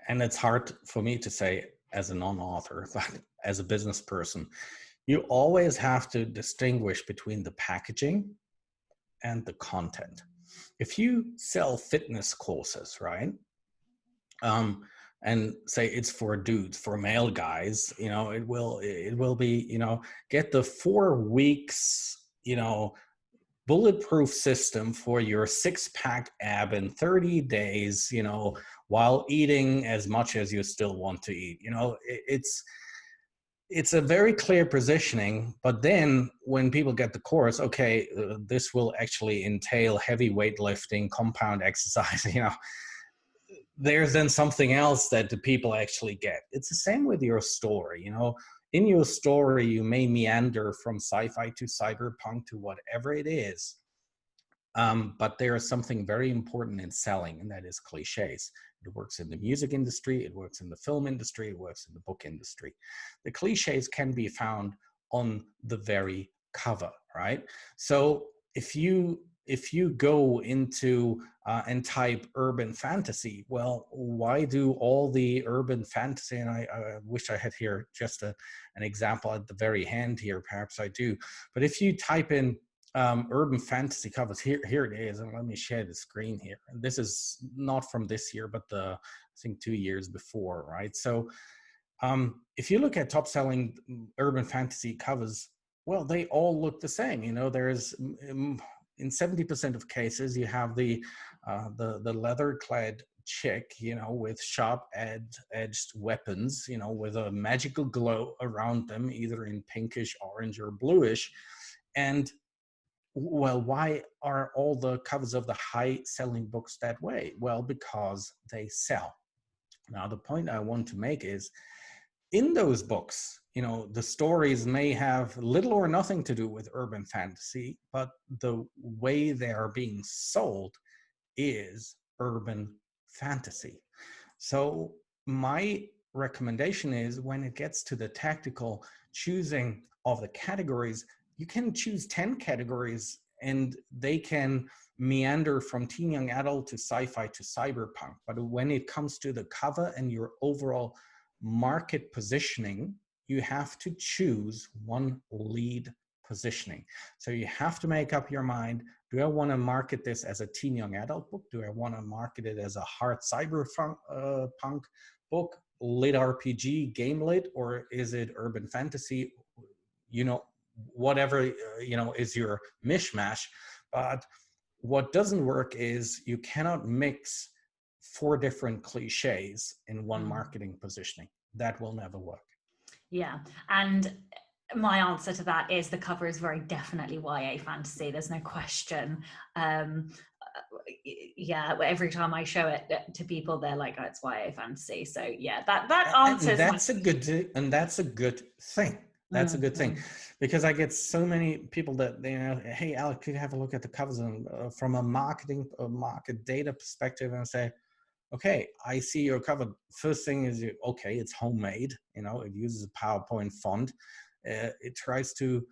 and it's hard for me to say as a non-author, but as a business person, you always have to distinguish between the packaging and the content. If you sell fitness courses, right? And say it's for dudes, for male guys, it will be, get the 4 weeks, bulletproof system for your 6-pack ab in 30 days, while eating as much as you still want to eat. It's a very clear positioning, but then when people get the course, okay, this will actually entail heavy weightlifting, compound exercise, there's then something else that the people actually get. It's the same with your story. In your story, you may meander from sci-fi to cyberpunk to whatever it is. But there is something very important in selling, and that is cliches. It works in the music industry, it works in the film industry, it works in the book industry. The cliches can be found on the very cover, right? So if you go into and type urban fantasy, well, why do all the urban fantasy, and I wish I had here just an example at the very hand here, perhaps I do, but if you type in urban fantasy covers, here it is, and let me share the screen here. And this is not from this year, but I think 2 years before, right? So if you look at top selling urban fantasy covers, Well, they all look the same. There's in 70% of cases, you have the leather-clad chick, with sharp-edged weapons, with a magical glow around them, either in pinkish, orange, or bluish. And well, why are all the covers of the high-selling books that way? Well, because they sell. Now, the point I want to make is, in those books, the stories may have little or nothing to do with urban fantasy, but the way they are being sold is urban fantasy. So my recommendation is, when it gets to the tactical choosing of the categories, you can choose 10 categories and they can meander from teen young adult to sci-fi to cyberpunk. But when it comes to the cover and your overall market positioning, you have to choose one lead positioning. So you have to make up your mind, do I want to market this as a teen young adult book? Do I want to market it as a hard cyberpunk book, lit RPG, game lit, or is it urban fantasy? Whatever, is your mishmash. But what doesn't work is you cannot mix 4 different cliches in one marketing positioning. That will never work. Yeah. And my answer to that is the cover is very definitely YA fantasy. There's no question. Yeah, every time I show it to people, they're like, "Oh, it's YA fantasy." So yeah, that answers. And that's a good thing. That's a good thing, because I get so many people that hey, Alex, could you have a look at the covers and from a market data perspective, and say, okay, I see your cover. First thing is, it's homemade. It uses a PowerPoint font. It tries to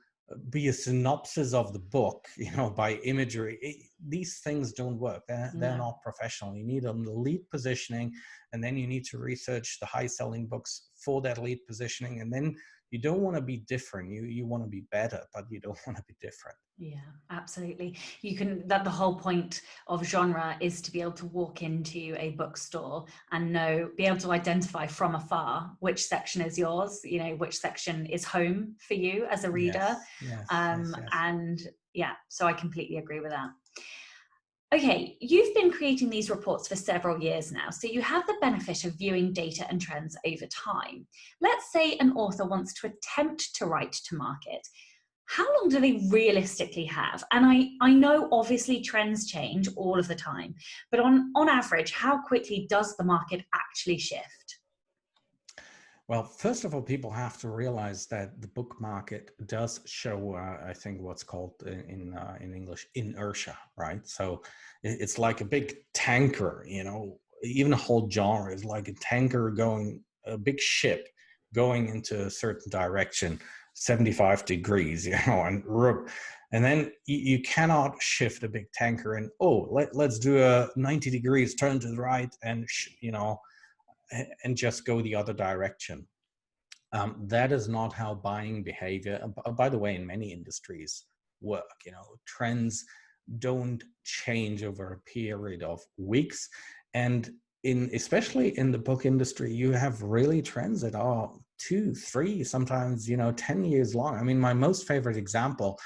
be a synopsis of the book, by imagery. These things don't work. They're not professional. You need a lead positioning, and then you need to research the high-selling books for that lead positioning. And then you don't want to be different. You want to be better, but you don't want to be different. Yeah, absolutely. That the whole point of genre is to be able to walk into a bookstore and be able to identify from afar which section is yours, which section is home for you as a reader. Yes. And yeah, so I completely agree with that. Okay, you've been creating these reports for several years now, so you have the benefit of viewing data and trends over time. Let's say an author wants to attempt to write to market. How long do they realistically have? And I know obviously trends change all of the time, but on average, how quickly does the market actually shift? Well, first of all, people have to realize that the book market does show, I think, what's called in English inertia, right? So it's like a big tanker, even a whole genre is like a tanker a big ship going into a certain direction, 75 degrees, and then you cannot shift a big tanker and, let's do a 90 degrees turn to the right and, and just go the other direction. That is not how buying behavior, by the way, in many industries work. Trends don't change over a period of weeks. And especially in the book industry, you have really trends that are 2, 3, sometimes, 10 years long. I mean, my most favorite example,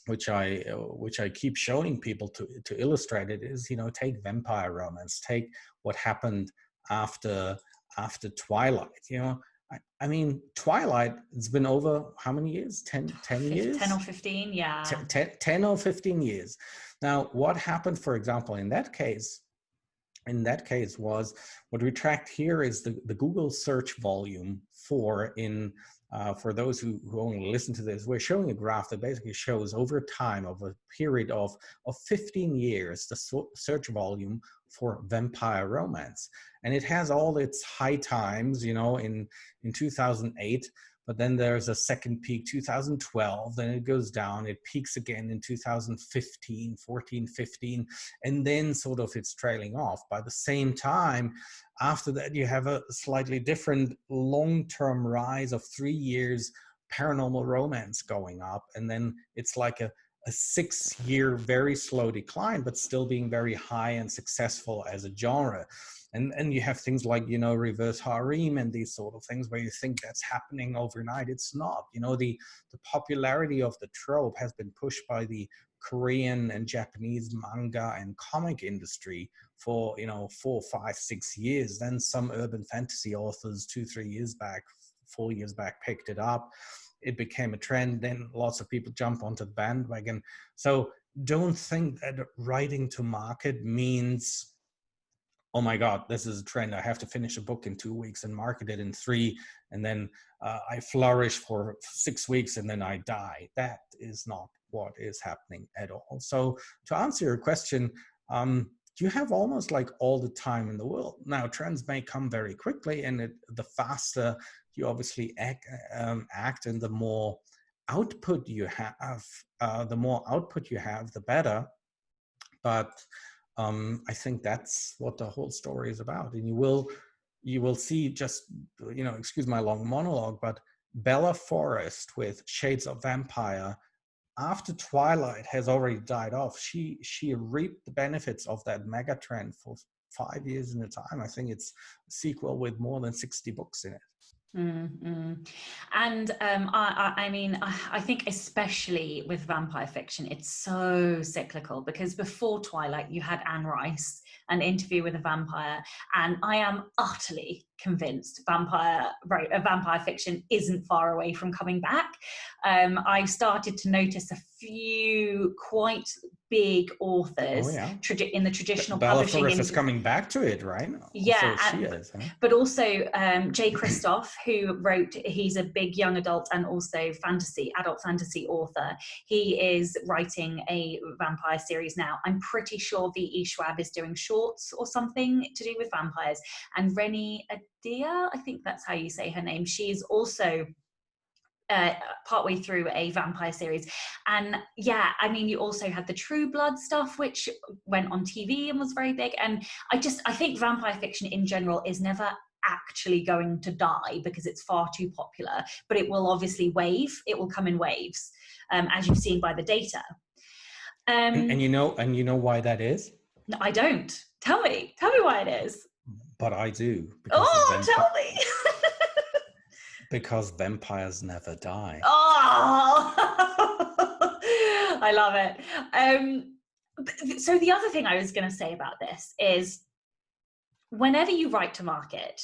which I keep showing people to illustrate it, is, take vampire romance, take what happened after Twilight. I mean, Twilight, it's been over how many years? 10 years? 10 or 15, yeah. 10 or 15 years. Now, what happened, for example, in that case was, what we tracked here is the Google search volume for those who only listen to this. We're showing a graph that basically shows over time, of a period of 15 years, the search volume for vampire romance. And it has all its high times, in 2008, but then there's a second peak, 2012, then it goes down, it peaks again in 2015, 14, 15, and then sort of it's trailing off. By the same time, after that, you have a slightly different long-term rise of 3 years, paranormal romance going up, and then it's like a a 6-year very slow decline, but still being very high and successful as a genre. And you have things like, reverse harem and these sort of things where you think that's happening overnight. It's not. The popularity of the trope has been pushed by the Korean and Japanese manga and comic industry for 4, 5, 6 years. Then some urban fantasy authors 2, 3 years back, 4 years back, picked it up. It became a trend. Then lots of people jump onto the bandwagon. So don't think that writing to market means, oh my God, this is a trend. I have to finish a book in 2 weeks and market it in 3, and then I flourish for 6 weeks and then I die. That is not what is happening at all. So to answer your question, you have almost like all the time in the world. Now, trends may come very quickly, and the faster you obviously act, and the more output you have, the better. But I think that's what the whole story is about. And you will see, just, excuse my long monologue, but Bella Forrest with Shades of Vampire, after Twilight has already died off, she reaped the benefits of that mega trend for 5 years in a time. I think it's a sequel with more than 60 books in it. Mm-hmm. And I think especially with vampire fiction, it's so cyclical, because before Twilight you had Anne Rice, An Interview with a Vampire, and I am utterly convinced vampire fiction isn't far away from coming back. I've started to notice a few quite big authors in the traditional Bella publishing Forrest is coming back to it, right? Yeah, so she is, huh? But also Jay Kristoff, he's a big young adult and also adult fantasy author. He is writing a vampire series now. I'm pretty sure V.E. Schwab is doing shorts or something to do with vampires. And Renée Adia, I think that's how you say her name, she's also partway through a vampire series. And yeah, you also had the True Blood stuff, which went on TV and was very big. And I think vampire fiction in general is never actually going to die because it's far too popular, but it will obviously it will come in waves, as you've seen by the data. And you know why that is? No, I don't. Tell me why it is. But I do. Tell me. Because vampires never die. Oh, I love it. So the other thing I was going to say about this is, whenever you write to market,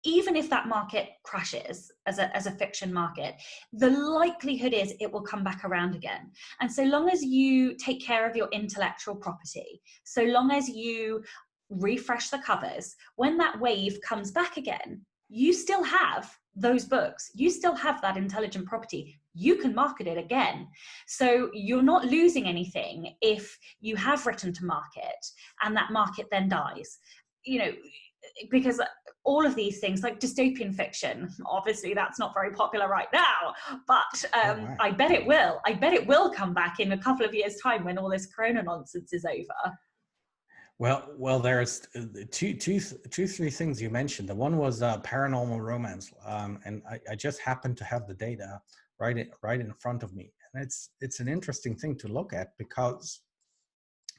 even if that market crashes as a fiction market, the likelihood is it will come back around again. And so long as you take care of your intellectual property, so long as you refresh the covers, when that wave comes back again, you still have those books, you still have that intelligent property, you can market it again. So you're not losing anything if you have written to market and that market then dies. Because all of these things, like dystopian fiction, obviously that's not very popular right now, but I bet it will come back in a couple of years' time when all this corona nonsense is over. Well, there's two, three things you mentioned. The one was Paranormal Romance, and I just happen to have the data right in front of me, and it's an interesting thing to look at, because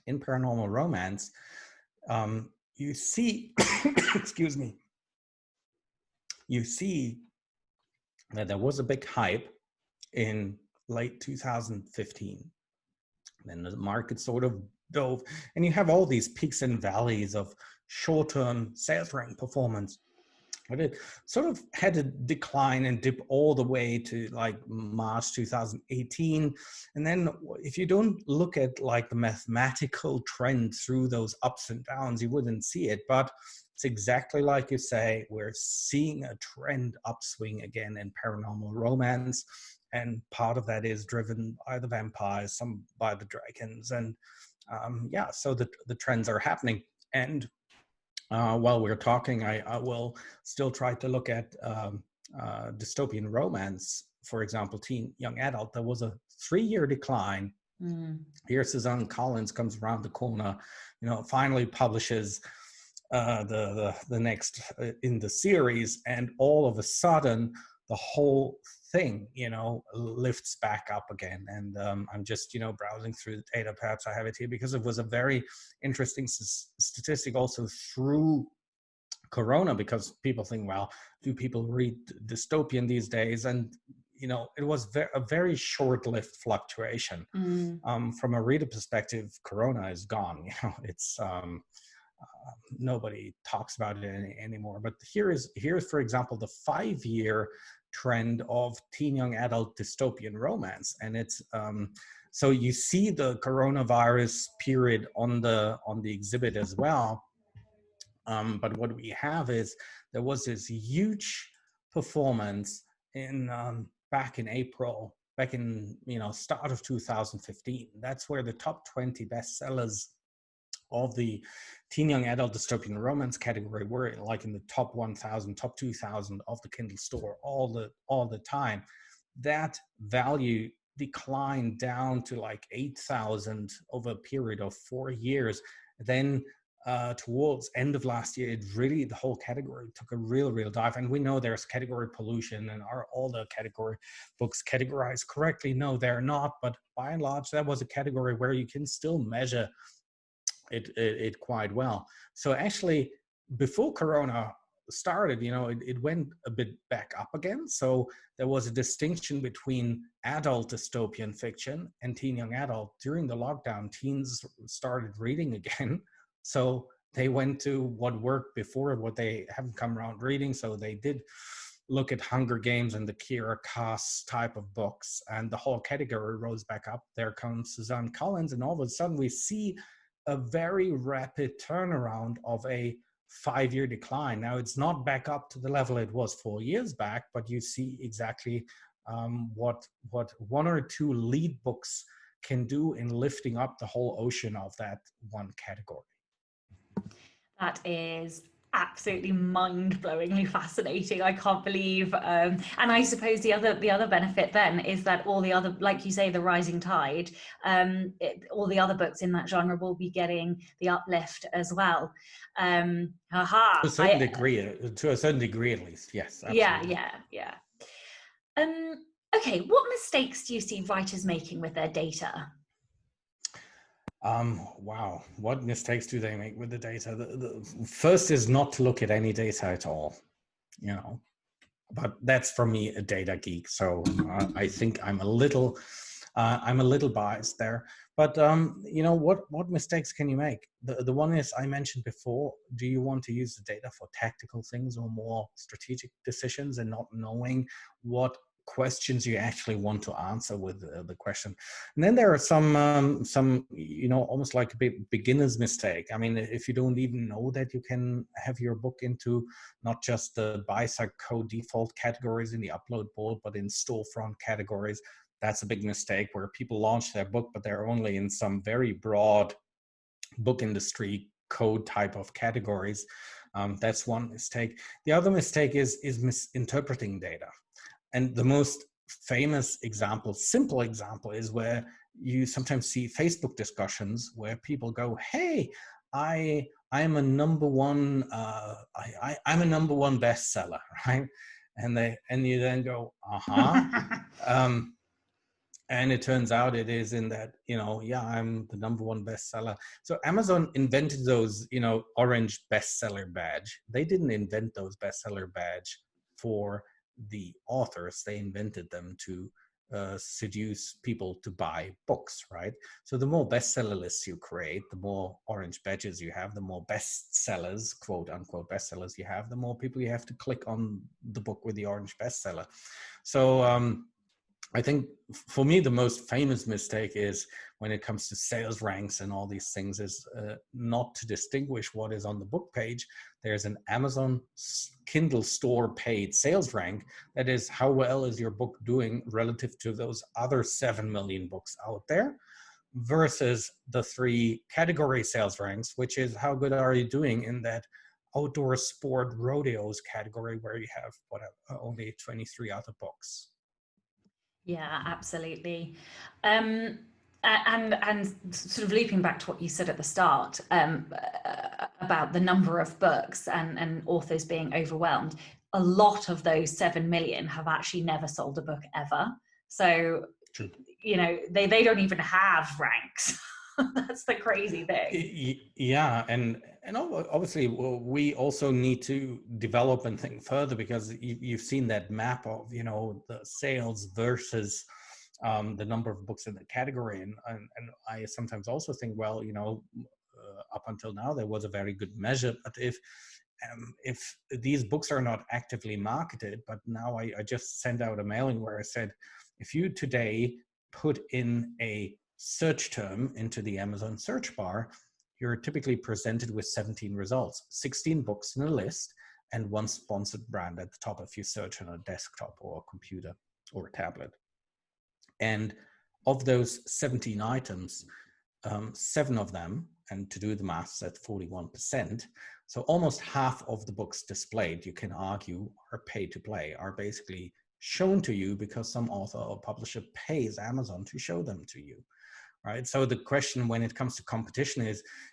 in Paranormal Romance, you see, excuse me, you see that there was a big hype in late 2015. Then the market sort of dove, and you have all these peaks and valleys of short-term sales rank performance. But it sort of had a decline and dip all the way to like March 2018. And then if you don't look at like the mathematical trend through those ups and downs, you wouldn't see it. But it's exactly like you say, we're seeing a trend upswing again in Paranormal Romance. And part of that is driven by the vampires, some by the dragons. And so the trends are happening. And while we're talking, I will still try to look at dystopian romance, for example, teen, young adult. There was a 3-year decline. Here, Suzanne Collins comes around the corner, finally publishes the next in the series, and all of a sudden, the whole thing, lifts back up again. And I'm just, browsing through the data. Perhaps I have it here because it was a very interesting statistic also through Corona, because people think, well, do people read dystopian these days? And it was a very short-lived fluctuation. From a reader perspective, Corona is gone. It's nobody talks about it anymore. But here's for example the 5-year trend of teen young adult dystopian romance, and it's so you see the coronavirus period on the exhibit as well. But what we have is there was this huge performance in back in April, back in start of 2015. That's where the top 20 bestsellers of the teen young adult dystopian romance category were, like in the top 1,000, top 2,000 of the Kindle store all the time. That value declined down to like 8,000 over a period of 4 years. Then towards end of last year, the whole category took a real dive. And we know there's category pollution, and are all the category books categorized correctly? No, they're not. But by and large, that was a category where you can still measure it quite well. So actually, before Corona started, it went a bit back up again. So there was a distinction between adult dystopian fiction and teen young adult. During the lockdown, teens started reading again. So they went to what worked before, what they haven't come around reading. So they did look at Hunger Games and the Kira Cass type of books, and the whole category rose back up. There comes Suzanne Collins, and all of a sudden we see a very rapid turnaround of a 5-year decline. Now it's not back up to the level it was 4 years back, but you see exactly what one or two lead books can do in lifting up the whole ocean of that one category. That is absolutely mind-blowingly fascinating. I can't believe, and I suppose the other benefit then is that all the other, like you say, the rising tide, all the other books in that genre will be getting the uplift as well. To a certain degree at least, yes, absolutely. Yeah. Okay, what mistakes do you see writers making with their data? Wow, what mistakes do they make with the data? The first is not to look at any data at all, but that's for me a data geek. So I think I'm a little biased there. But what mistakes can you make? The one is I mentioned before. Do you want to use the data for tactical things or more strategic decisions, and not knowing what questions you actually want to answer with the question? And then there are some almost like a beginner's mistake. I mean, if you don't even know that you can have your book into not just the BISAC code default categories in the upload board, but in storefront categories, that's a big mistake, where people launch their book, but they're only in some very broad book industry code type of categories. That's one mistake. The other mistake is misinterpreting data. And the most famous example, simple example, is where you sometimes see Facebook discussions where people go, "Hey, I'm a number one I'm a number one bestseller," right? And you then go, and it turns out it is in that, I'm the number one bestseller. So Amazon invented those, orange bestseller badge. They didn't invent those bestseller badge for the authors. They invented them to seduce people to buy books, right? So the more bestseller lists you create, the more orange badges you have, the more bestsellers, quote unquote bestsellers you have, the more people you have to click on the book with the orange bestseller. So I think for me, the most famous mistake is when it comes to sales ranks and all these things is not to distinguish what is on the book page. There's an Amazon Kindle store paid sales rank. That is, how well is your book doing relative to those other 7 million books out there, versus the 3 category sales ranks, which is how good are you doing in that outdoor sport rodeos category where you have only 23 other books. Yeah, absolutely. And sort of looping back to what you said at the start about the number of books and authors being overwhelmed, a lot of those 7 million have actually never sold a book ever. So, True. you know, they don't even have ranks. That's the crazy thing. Yeah, and obviously we also need to develop and think further, because you've seen that map of, you know, the sales versus the number of books in the category, and I sometimes also think, well, you know, up until now there was a very good measure, but if these books are not actively marketed, but now I just sent out a mailing where I said, if you today put in a search term into the Amazon search bar, you're typically presented with 17 results, 16 books in a list, and one sponsored brand at the top if you search on a desktop or a computer or a tablet. And of those 17 items, 7 of them, and to do the maths, that's 41%. So almost half of the books displayed, you can argue, are pay to play, are basically shown to you because some author or publisher pays Amazon to show them to you, right? So the question when it comes to competition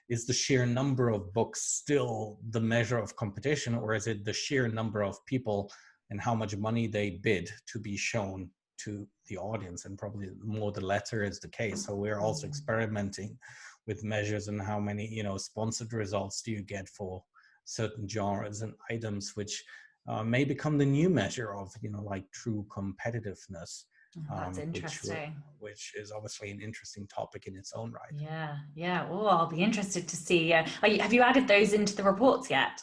is the sheer number of books still the measure of competition, or is it the sheer number of people and how much money they bid to be shown to the audience? And probably more the latter is the case. So we're also experimenting with measures and how many, you know, sponsored results do you get for certain genres and items, which may become the new measure of, you know, like true competitiveness. That's interesting. Which is obviously an interesting topic in its own right. Yeah. Oh, I'll be interested to see. Have you added those into the reports yet?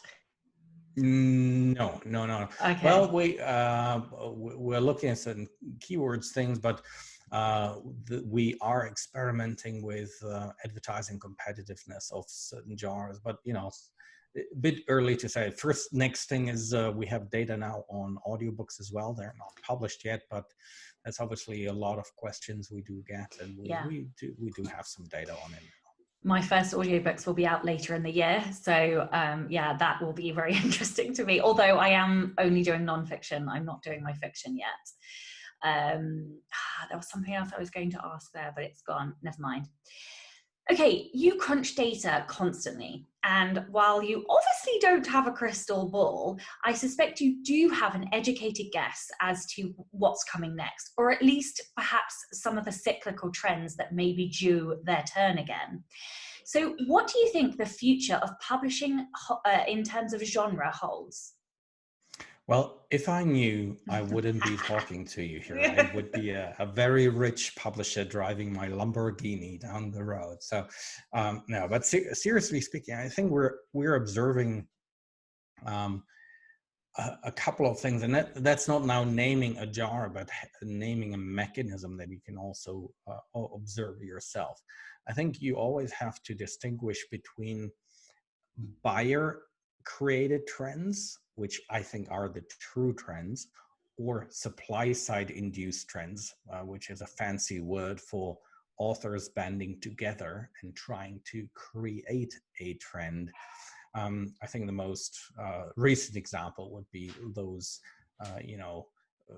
No. Okay. Well, we're looking at certain keywords things, but we are experimenting with advertising competitiveness of certain genres, but, you know, a bit early to say. First, next thing is we have data now on audiobooks as well. They're not published yet, but that's obviously a lot of questions we do get, and we do have some data on it. My first audiobooks will be out later in the year. So yeah, that will be very interesting to me. Although I am only doing nonfiction. I'm not doing my fiction yet. There was something else I was going to ask there, but it's gone. Never mind. Okay, you crunch data constantly. And while you obviously don't have a crystal ball, I suspect you do have an educated guess as to what's coming next, or at least perhaps some of the cyclical trends that may be due their turn again. So what do you think the future of publishing in terms of genre holds? Well, if I knew, I wouldn't be talking to you here. I would be a very rich publisher driving my Lamborghini down the road. So no, but seriously speaking, I think we're observing a couple of things, and that's not now naming a genre, but naming a mechanism that you can also observe yourself. I think you always have to distinguish between buyer created trends, which I think are the true trends, or supply side induced trends, which is a fancy word for authors banding together and trying to create a trend. I think the most recent example would be those,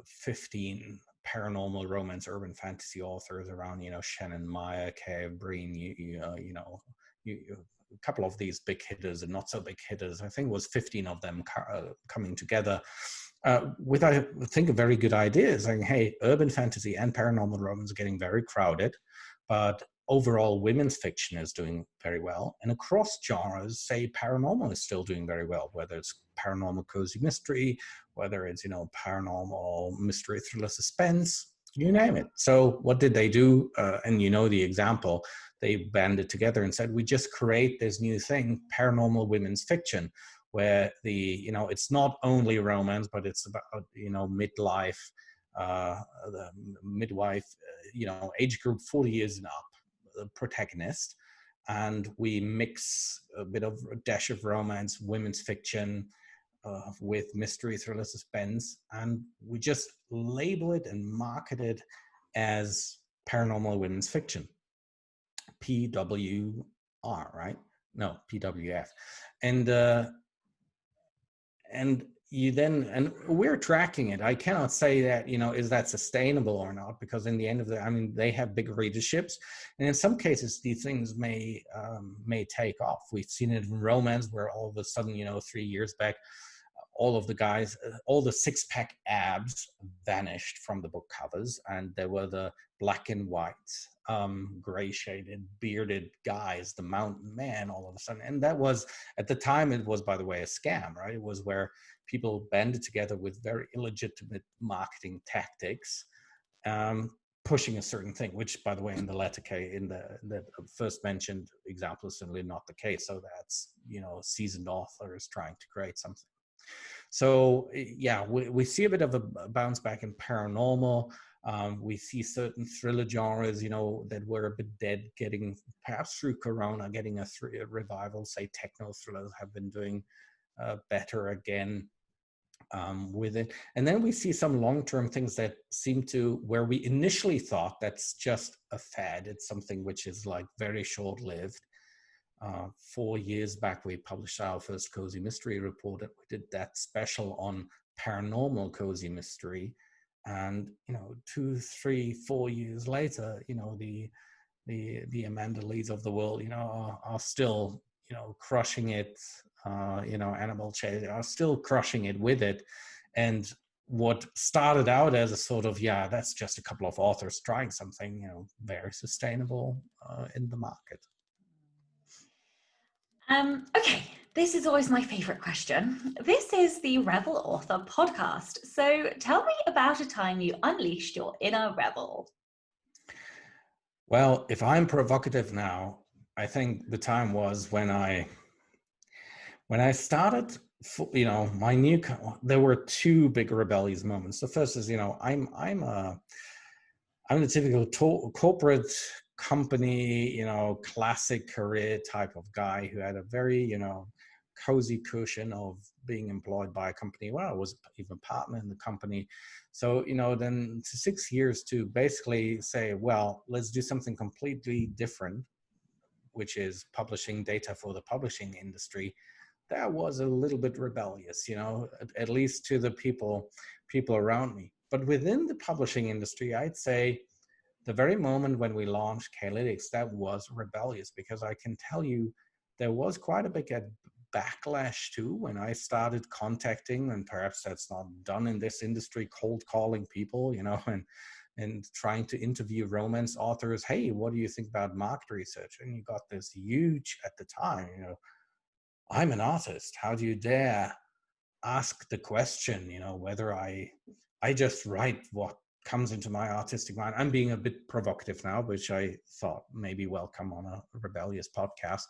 15 paranormal romance urban fantasy authors around, Shannon Meyer, Kay Breen, a couple of these big hitters and not so big hitters. I think it was 15 of them coming together with, I think, a very good idea. Saying, hey, urban fantasy and paranormal romance are getting very crowded, but overall women's fiction is doing very well. And across genres, say paranormal is still doing very well, whether it's paranormal cozy mystery, whether it's, paranormal mystery thriller suspense, you name it. So what did they do? And the example, they banded together and said, we just create this new thing, paranormal women's fiction, where it's not only romance, but it's about, midlife, the midwife, age group 40 years and up, the protagonist. And we mix a bit of a dash of romance, women's fiction, with mystery thriller suspense, and we just label it and market it as paranormal women's fiction, PWR, right? No, PWF. And you then, and we're tracking it. I cannot say that, is that sustainable or not, because in the end of they have big readerships, and in some cases these things may take off. We've seen it in romance where all of a sudden, 3 years back, all of the guys, all the six-pack abs vanished from the book covers, and there were the black and white, gray-shaded, bearded guys, the mountain man, all of a sudden. And that was, at the time, it was, by the way, a scam, right? It was where people banded together with very illegitimate marketing tactics, pushing a certain thing, which, by the way, in the letter case, in the first mentioned example, is certainly not the case. So that's, seasoned authors trying to create something. So yeah, we see a bit of a bounce back in paranormal. We see certain thriller genres, that were a bit dead, getting, perhaps through Corona, getting a revival. Say techno thrillers have been doing better again with it. And then we see some long-term things that seem to, where we initially thought that's just a fad, it's something which is like very short-lived. 4 years back, we published our first cozy mystery report, and we did that special on paranormal cozy mystery. And 2, 3, 4 years later, the Amanda Lees of the world, are still, crushing it. Annabelle Chase are still crushing it with it. And what started out as a sort of, that's just a couple of authors trying something, very sustainable in the market. Okay, this is always my favorite question. This is the Rebel Author podcast. So tell me about a time you unleashed your inner rebel. Well, if I'm provocative now, I think the time was when I started, there were two big rebellious moments. The first is, I'm the typical corporate company, classic career type of guy who had a very, cozy cushion of being employed by a company. Well, I was even partner in the company. So, then 6 years to basically say, well, let's do something completely different, which is publishing data for the publishing industry. That was a little bit rebellious, at least to the people around me. But within the publishing industry, I'd say the very moment when we launched K-Lytics, that was rebellious, because I can tell you there was quite a big backlash too when I started contacting, and perhaps that's not done in this industry, cold calling people, and trying to interview romance authors. Hey, what do you think about market research? And you got this huge, at the time, I'm an artist. How do you dare ask the question, whether I just write what comes into my artistic mind? I'm being a bit provocative now, which I thought maybe welcome on a rebellious podcast.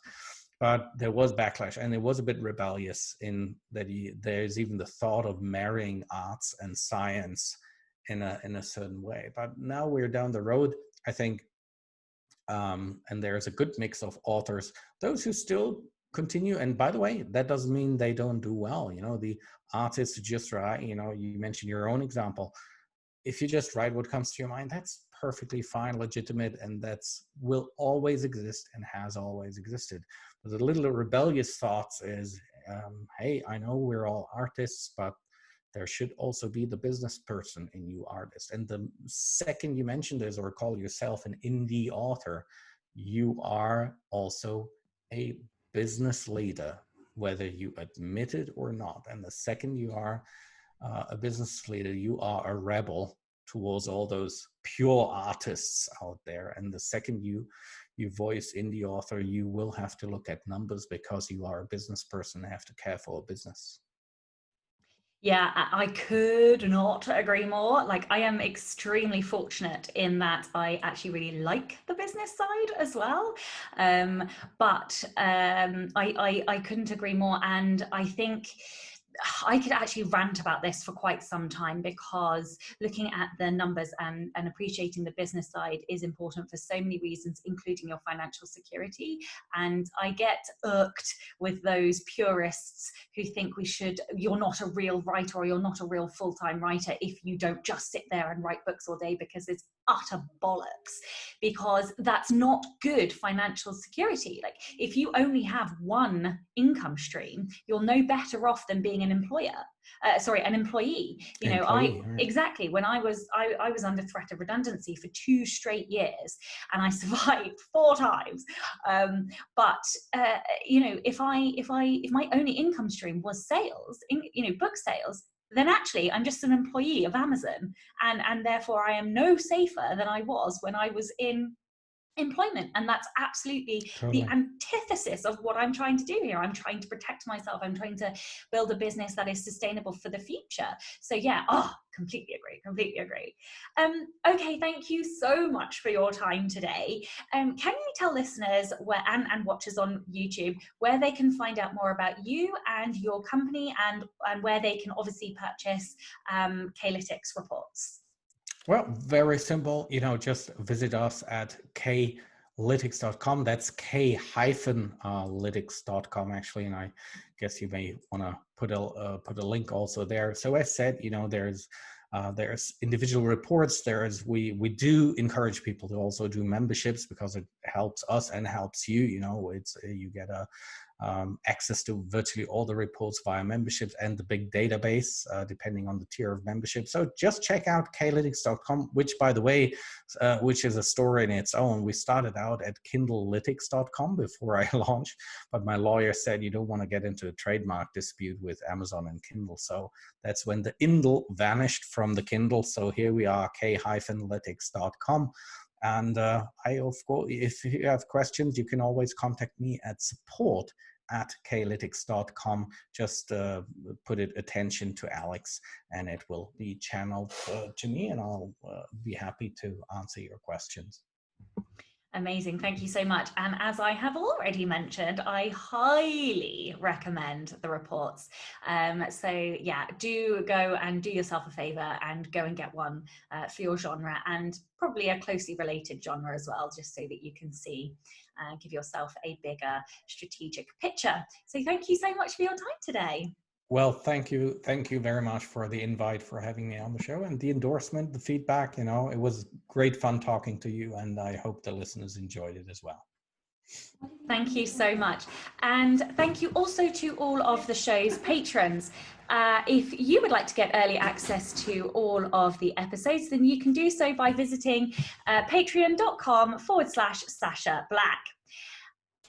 But there was backlash, and it was a bit rebellious in that there's even the thought of marrying arts and science in a certain way. But now we're down the road, I think, and there's a good mix of authors, those who still continue. And by the way, that doesn't mean they don't do well. The artists just write, you mentioned your own example. If you just write what comes to your mind, that's perfectly fine, legitimate, and that's will always exist and has always existed. But the little rebellious thoughts is, hey, I know we're all artists, but there should also be the business person in you, artist. And the second you mention this, or call yourself an indie author, you are also a business leader, whether you admit it or not. And the second you are a business leader, you are a rebel towards all those pure artists out there. And the second you voice indie author, you will have to look at numbers, because you are a business person and have to care for a business. Yeah, I could not agree more. Like, I am extremely fortunate in that I actually really like the business side as well. But I couldn't agree more. And I think I could actually rant about this for quite some time, because looking at the numbers and appreciating the business side is important for so many reasons, including your financial security. And I get irked with those purists who think you're not a real writer, or you're not a real full-time writer if you don't just sit there and write books all day, because there's utter bollocks, because that's not good financial security. Like, if you only have one income stream, you're no better off than being an employee. Exactly. When I was under threat of redundancy for 2 straight years, and I survived 4 times. If my only income stream was sales, book sales, then actually I'm just an employee of Amazon, and therefore I am no safer than I was when I was in employment. And that's absolutely the antithesis of what I'm trying to do here. I'm trying to protect myself. I'm trying to build a business that is sustainable for the future. So yeah, completely agree. Okay, thank you so much for your time today. Can you tell listeners and watchers on YouTube where they can find out more about you and your company, and where they can obviously purchase K-Lytics reports? Well, very simple. Just visit us at K-Lytics.com. That's K-Lytics.com actually, and I guess you may want to put a link also there. So as said, there's individual reports. We do encourage people to also do memberships, because it helps us and helps you. You get access to virtually all the reports via memberships and the big database, depending on the tier of membership. So just check out K-Lytics.com, which, by the way, which is a story in its own. We started out at KindleLytics.com before I launched, but my lawyer said you don't want to get into a trademark dispute with Amazon and Kindle. So that's when the Indle vanished from the Kindle. So here we are, K-Lytics.com. And of course, if you have questions, you can always contact me at support@K-Lytics.com. Just put it attention to Alex, and it will be channeled to me, and I'll be happy to answer your questions. Amazing. Thank you so much. And as I have already mentioned, I highly recommend the reports. So yeah, do go and do yourself a favor and go and get one for your genre, and probably a closely related genre as well, just so that you can see, give yourself a bigger strategic picture. So thank you so much for your time today. Well, thank you very much for the invite, for having me on the show, and the endorsement, the feedback. It was great fun talking to you, and I hope the listeners enjoyed it as well. Thank you so much. And thank you also to all of the show's patrons. If you would like to get early access to all of the episodes, then you can do so by visiting patreon.com/Sasha Black.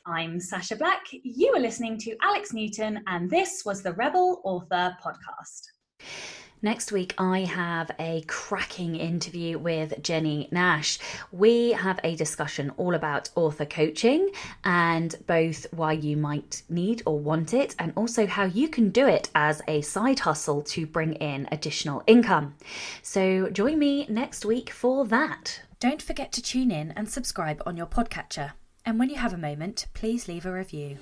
I'm Sasha Black. You are listening to Alex Newton, and this was the Rebel Author Podcast. Next week, I have a cracking interview with Jenny Nash. We have a discussion all about author coaching, and both why you might need or want it, and also how you can do it as a side hustle to bring in additional income. So join me next week for that. Don't forget to tune in and subscribe on your podcatcher. And when you have a moment, please leave a review.